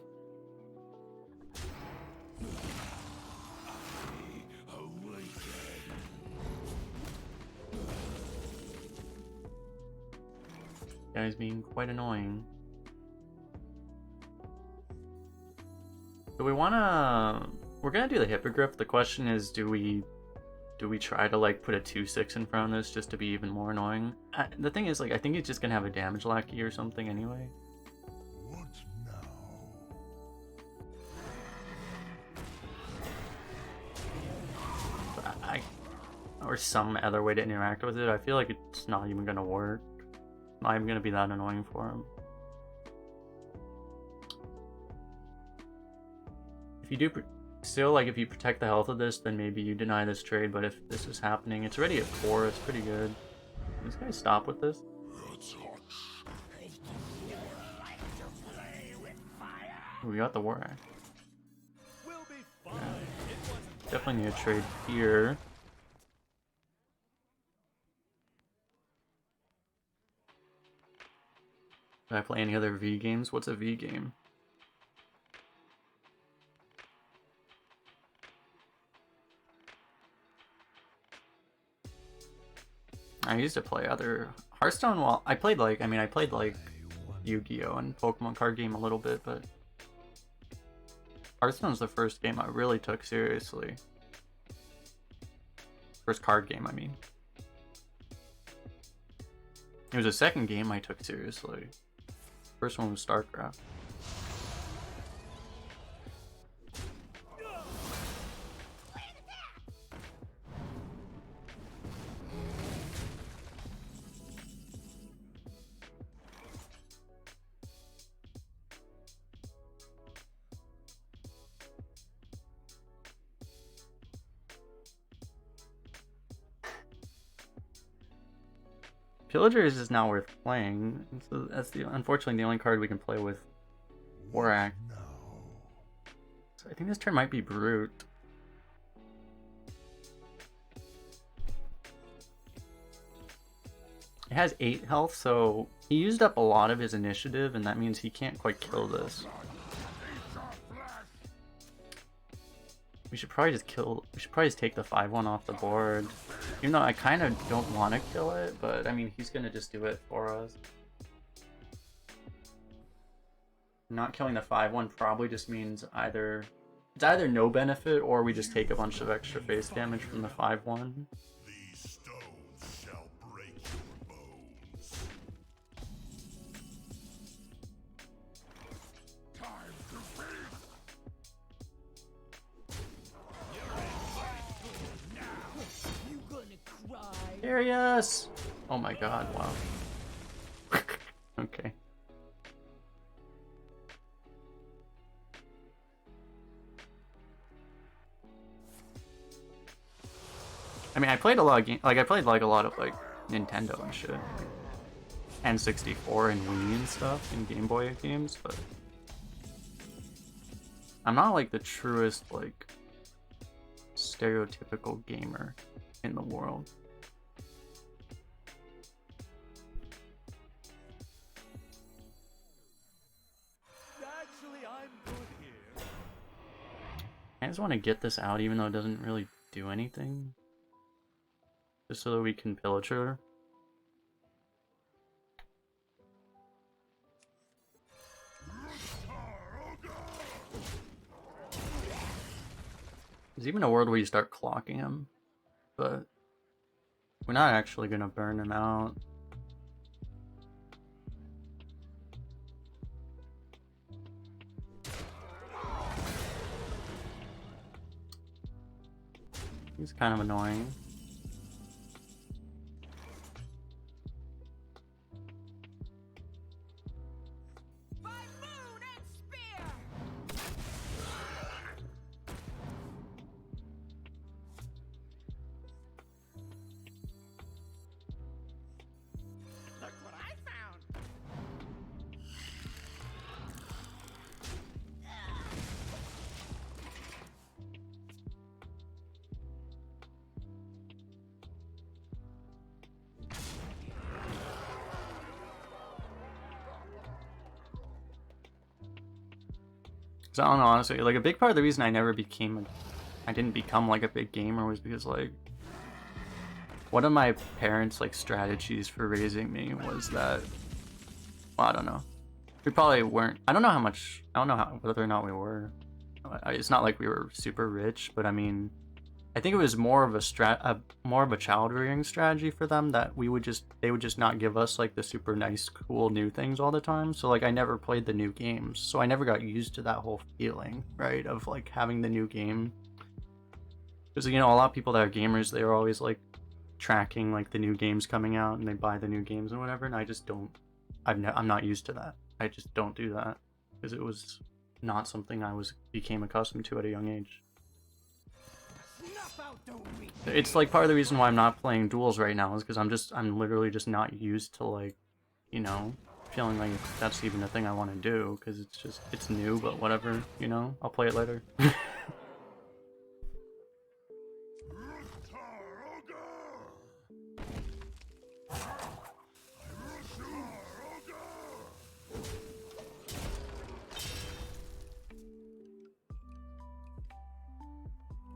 Awaken. Guys being quite annoying. Do we wanna... We're gonna do the Hippogriff. The question is, do we try to like put a 2/6 in front of this just to be even more annoying? The thing is, like, I think it's just gonna have a damage lackey or something anyway. What now? But or some other way to interact with it. I feel like it's not even gonna work. Not even gonna be that annoying for him. If you do still, like, if you protect the health of this, then maybe you deny this trade. But if this is happening, it's already at 4. It's pretty good. Can this guy stop with this? Ooh, we got the war axe. We'll be fine. It wasn't Definitely need a trade here. Did I play any other V games? What's a V game? I used to play other Hearthstone. Well, I played like Yu-Gi-Oh and Pokemon card game a little bit, but Hearthstone's the first game I really took seriously. First card game, I mean. It was the second game I took seriously. First one was StarCraft. Pillagers is not worth playing. So that's unfortunately the only card we can play with Warak. So I think this turn might be Brute. It has 8 health, so he used up a lot of his initiative, and that means he can't quite kill this. We should probably just take the 5/1 off the board. Even though I kind of don't want to kill it, but I mean, he's gonna just do it for us. Not killing the 5/1 probably just means it's either no benefit or we just take a bunch of extra face damage from the 5/1. These stones shall break your bones. Time to feast. You gonna cry? Darius! Oh my god, wow. Okay. I mean, I played a lot of I played like a lot of like Nintendo and shit. N64 and Wii and stuff in Game Boy games, but I'm not like the truest like stereotypical gamer in the world. Actually, I'm good here. I just want to get this out even though it doesn't really do anything. Just so that we can pillage her. There's even a world where you start clocking him, but we're not actually gonna burn him out. He's kind of annoying. Cause I don't know, honestly, like a big part of the reason I didn't become like a big gamer was because like one of my parents' like strategies for raising me was that, well, I don't know, we probably weren't. I don't know whether or not we were. It's not like we were super rich, but I mean, I think it was more of a child rearing strategy for them that they would just not give us like the super nice, cool new things all the time. So like I never played the new games, so I never got used to that whole feeling, right, of like having the new game. Because you know, a lot of people that are gamers, they are always like tracking like the new games coming out and they buy the new games and whatever. And I just don't. I'm not used to that. I just don't do that because it was not something I became accustomed to at a young age. It's like part of the reason why I'm not playing duels right now is because I'm literally just not used to like, you know, feeling like that's even a thing I want to do because it's new, but whatever, you know, I'll play it later.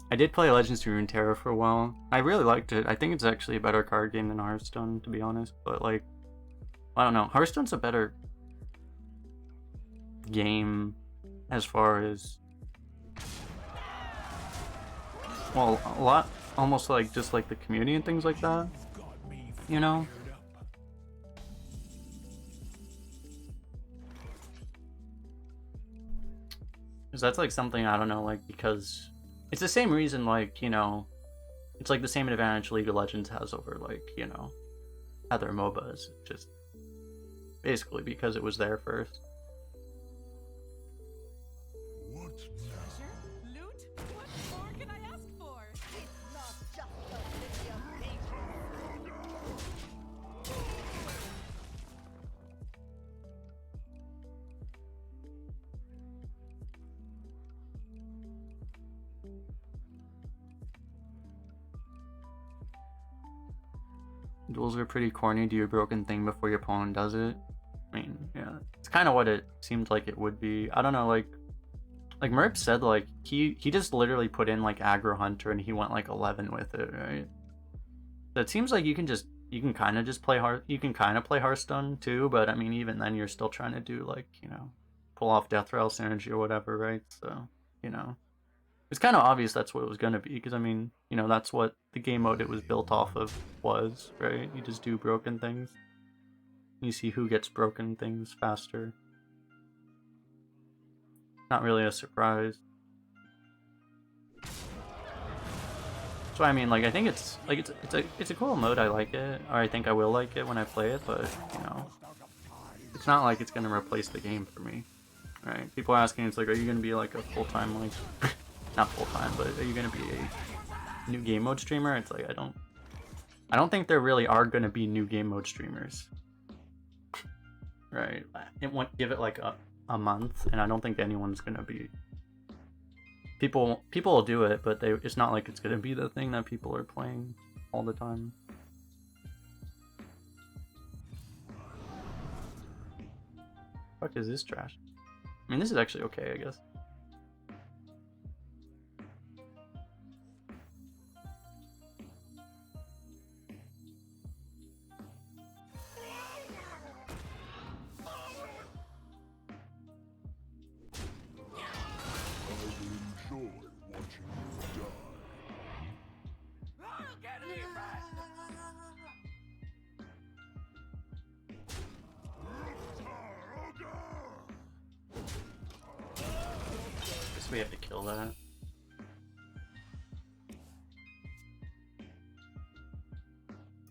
I did play Legends of Runeterra for a while. I really liked it. I think it's actually a better card game than Hearthstone, to be honest. But like, I don't know. Hearthstone's a better game as far as, well, a lot, almost like just like the community and things like that, you know? Because that's like something, I don't know, like, because it's the same reason, like, you know, it's like the same advantage League of Legends has over, like, you know, other MOBAs, just basically because it was there first. What's Treasure? Loot? What more can I ask for? It's not just the city of beggars. Duels are pretty corny. Do your broken thing before your opponent does it. I mean, yeah, it's kind of what it seemed like it would be. I don't know, like Merp said, like he just literally put in like aggro hunter and he went like 11 with it, right? So it seems like you can kind of just play play Hearthstone too, but I mean even then you're still trying to do like, you know, pull off Death Rattle synergy or whatever, right? So, you know, it's kind of obvious that's what it was gonna be, because I mean, you know, that's what the game mode it was built off of was, right? You just do broken things. You see who gets broken things faster. Not really a surprise. So I mean, like, I think it's like it's a cool mode. I like it, or I think I will like it when I play it. But you know, it's not like it's gonna replace the game for me, right? People are asking, it's like, are you gonna be like a full-time, like, not full-time, but are you gonna be a new game mode streamer? It's like I don't think there really are gonna be new game mode streamers, right? It won't give it like a month, and I don't think anyone's gonna be. People will do it, but it's not like it's gonna be the thing that people are playing all the time. Fuck is this trash? I mean, this is actually okay, I guess. I'll get even! Guess we have to kill that.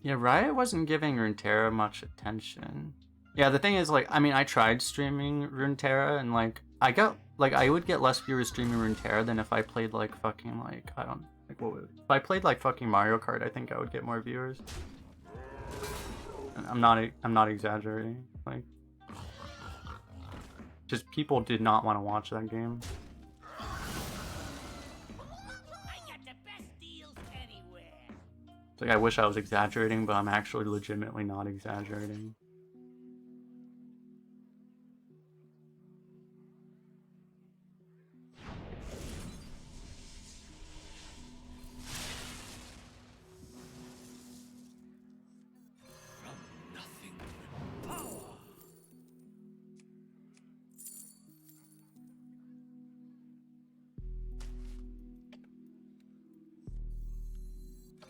Yeah, Riot wasn't giving Runeterra much attention. Yeah, the thing is, like, I mean, I tried streaming Runeterra, and like, I would get less viewers streaming Runeterra than if I played like fucking, like, I don't, like, what would, if I played like fucking Mario Kart, I think I would get more viewers. And I'm not exaggerating. Like, just people did not want to watch that game. I get the best deals anywhere! It's like, I wish I was exaggerating, but I'm actually legitimately not exaggerating.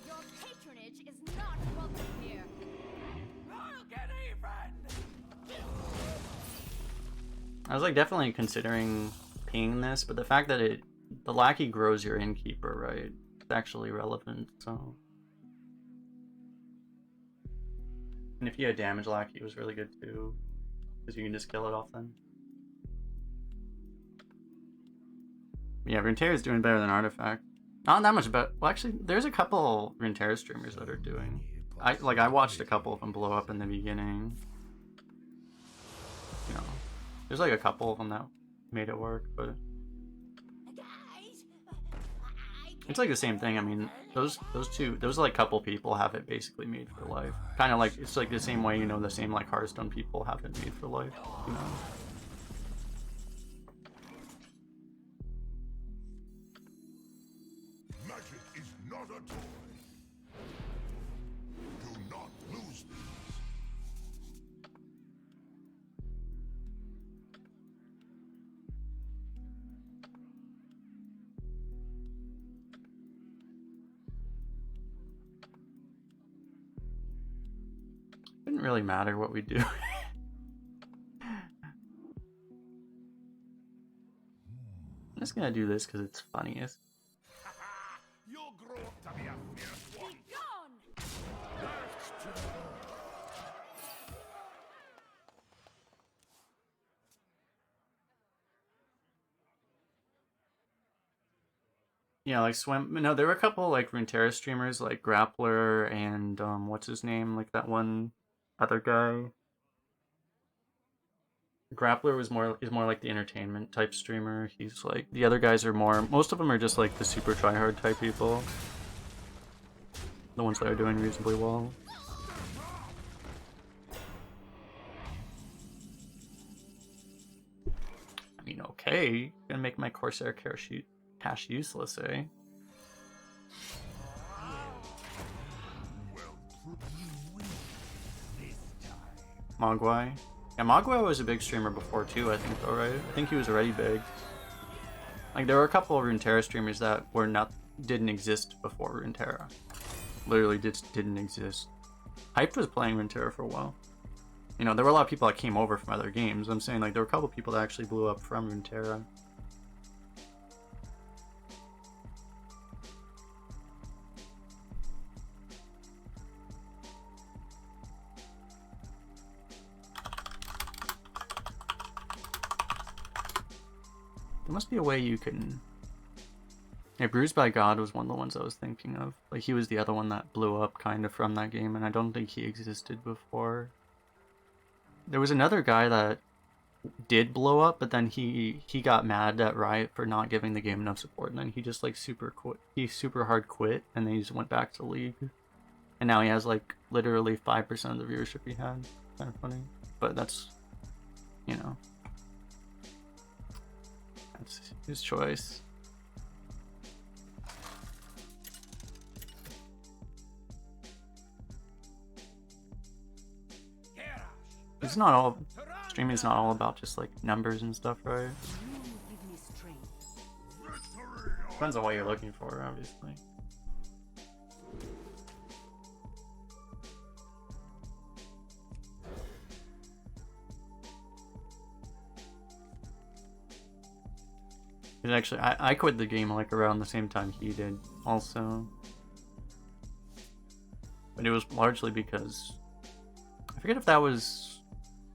Your patronage is not welcome here. I'll get even! I was like definitely considering paying this, but the fact that the lackey grows your innkeeper, right? It's actually relevant, so. And if you had damage lackey, it was really good too, because you can just kill it off then. Yeah, Runeterra is doing better than Artifact. Not that much better. Well, actually, there's a couple Runeterra streamers that are doing. I watched a couple of them blow up in the beginning. You know, there's like a couple of them that made it work, but Guys, it's like the same thing. I mean, those like couple people have it basically made for life. Kind of like, it's like the same way, you know, the same like Hearthstone people have it made for life, you know. Magic is not a toy. Do not lose these. Didn't really matter what we do. I'm just gonna do this because it's funniest. You'll grow up to be a fierce one. Gone! Yeah, like Swim. No, there were a couple like Runeterra streamers like Grappler and what's his name? Like that one other guy. Grappler is more like the entertainment type streamer. He's like the other guys are more. Most of them are just like the super tryhard type people. The ones that are doing reasonably well. I mean, okay, gonna make my Corsair cash useless, eh? Mogwai. Yeah, Mogwai was a big streamer before too, I think, though, right? I think he was already big. Like, there were a couple of Runeterra streamers that didn't exist before Runeterra. Literally didn't exist. Hyped was playing Runeterra for a while. You know, there were a lot of people that came over from other games. I'm saying, like, there were a couple people that actually blew up from Runeterra. There must be a way you can... Yeah, Bruised by God was one of the ones I was thinking of. Like, he was the other one that blew up kind of from that game, and I don't think he existed before. There was another guy that did blow up, but then he got mad at Riot for not giving the game enough support, and then he just, like, super hard quit, and then he just went back to League. And now he has, like, literally 5% of the viewership he had. Kind of funny. But that's, you know... That's his choice. It's not all... Streaming is not all about just like numbers and stuff, right? You give me strength. Depends on what you're looking for, obviously. And actually, I quit the game like around the same time he did, also. But it was largely because I forget if that was.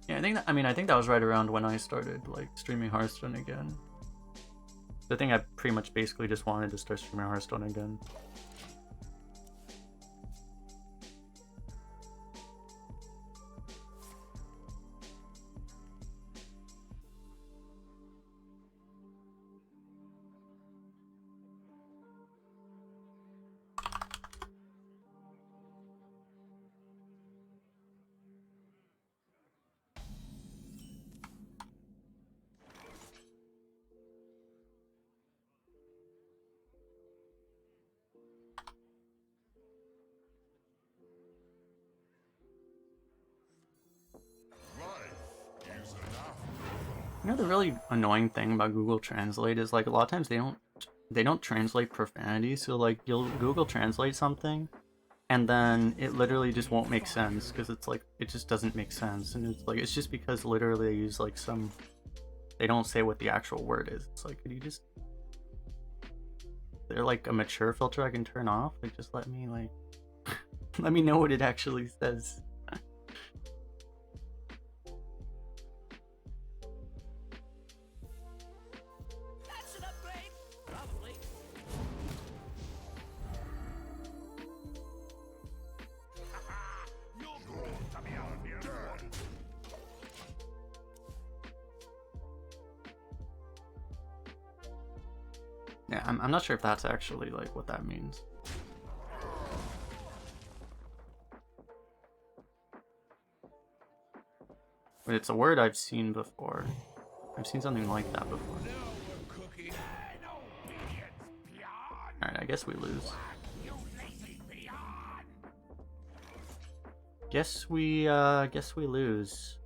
Yeah, I think that was right around when I started like streaming Hearthstone again. I think I pretty much basically just wanted to start streaming Hearthstone again. You know, the really annoying thing about Google Translate is like a lot of times they don't translate profanity, so like you'll Google Translate something and then it literally just won't make sense because it's like it just doesn't make sense, and it's like it's just because literally they use like they don't say what the actual word is. It's like, could you just they're like a mature filter I can turn off? Like, just let me like let me know what it actually says. That's an upgrade. Probably. You'll grow up to be a fierce one. Yeah, I'm not sure if that's actually like what that means. But it's a word I've seen before. I've seen something like that before. Now we're cooking. An obedience beyond. Alright, I guess we lose. Guess we lose.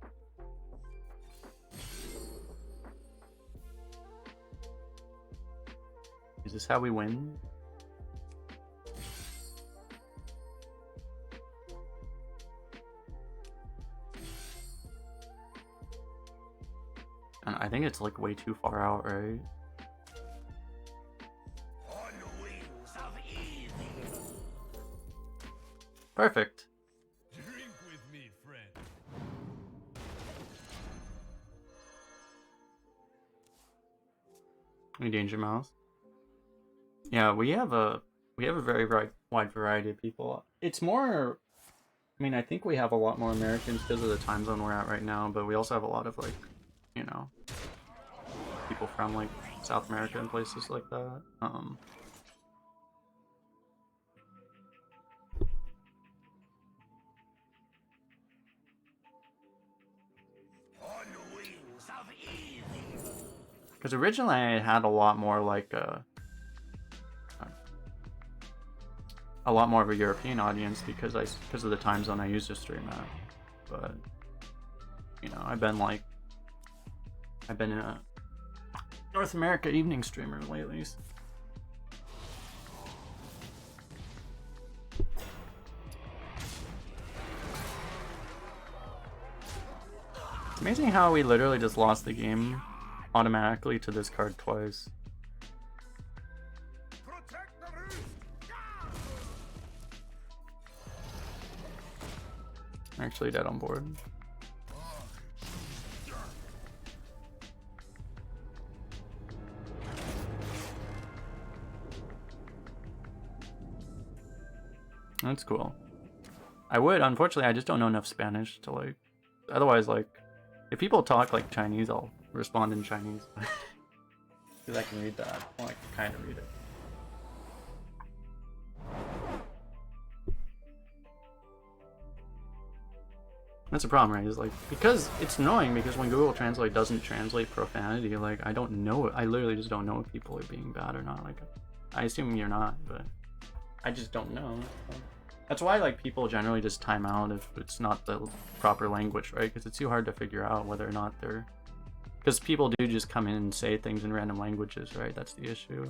Is this how we win? And I think it's like way too far out, right? On the wings of evil. Perfect. Drink with me, friend. Any Danger Mouse? Yeah, we have a very wide variety of people. It's more, I mean, I think we have a lot more Americans because of the time zone we're at right now, but we also have a lot of, like, you know, people from like South America and places like that. On the wings of evil. Because originally I had a lot more like a lot more of a European audience because of the time zone I used to stream at. But you know, I've been a North America evening streamer lately. It's amazing how we literally just lost the game automatically to this card twice. Protect the roof! I'm actually dead on board. That's cool. I would, unfortunately, I just don't know enough Spanish to like. Otherwise, like, if people talk like Chinese, I'll respond in Chinese. Because I can read that. Well, I can kind of read it. That's a problem, right? Is like, because it's annoying because when Google Translate doesn't translate profanity, like, I don't know. I literally just don't know if people are being bad or not. Like, I assume you're not, but I just don't know. That's why, like, people generally just time out if it's not the proper language, right? Because it's too hard to figure out whether or not they're... Because people do just come in and say things in random languages, right? That's the issue.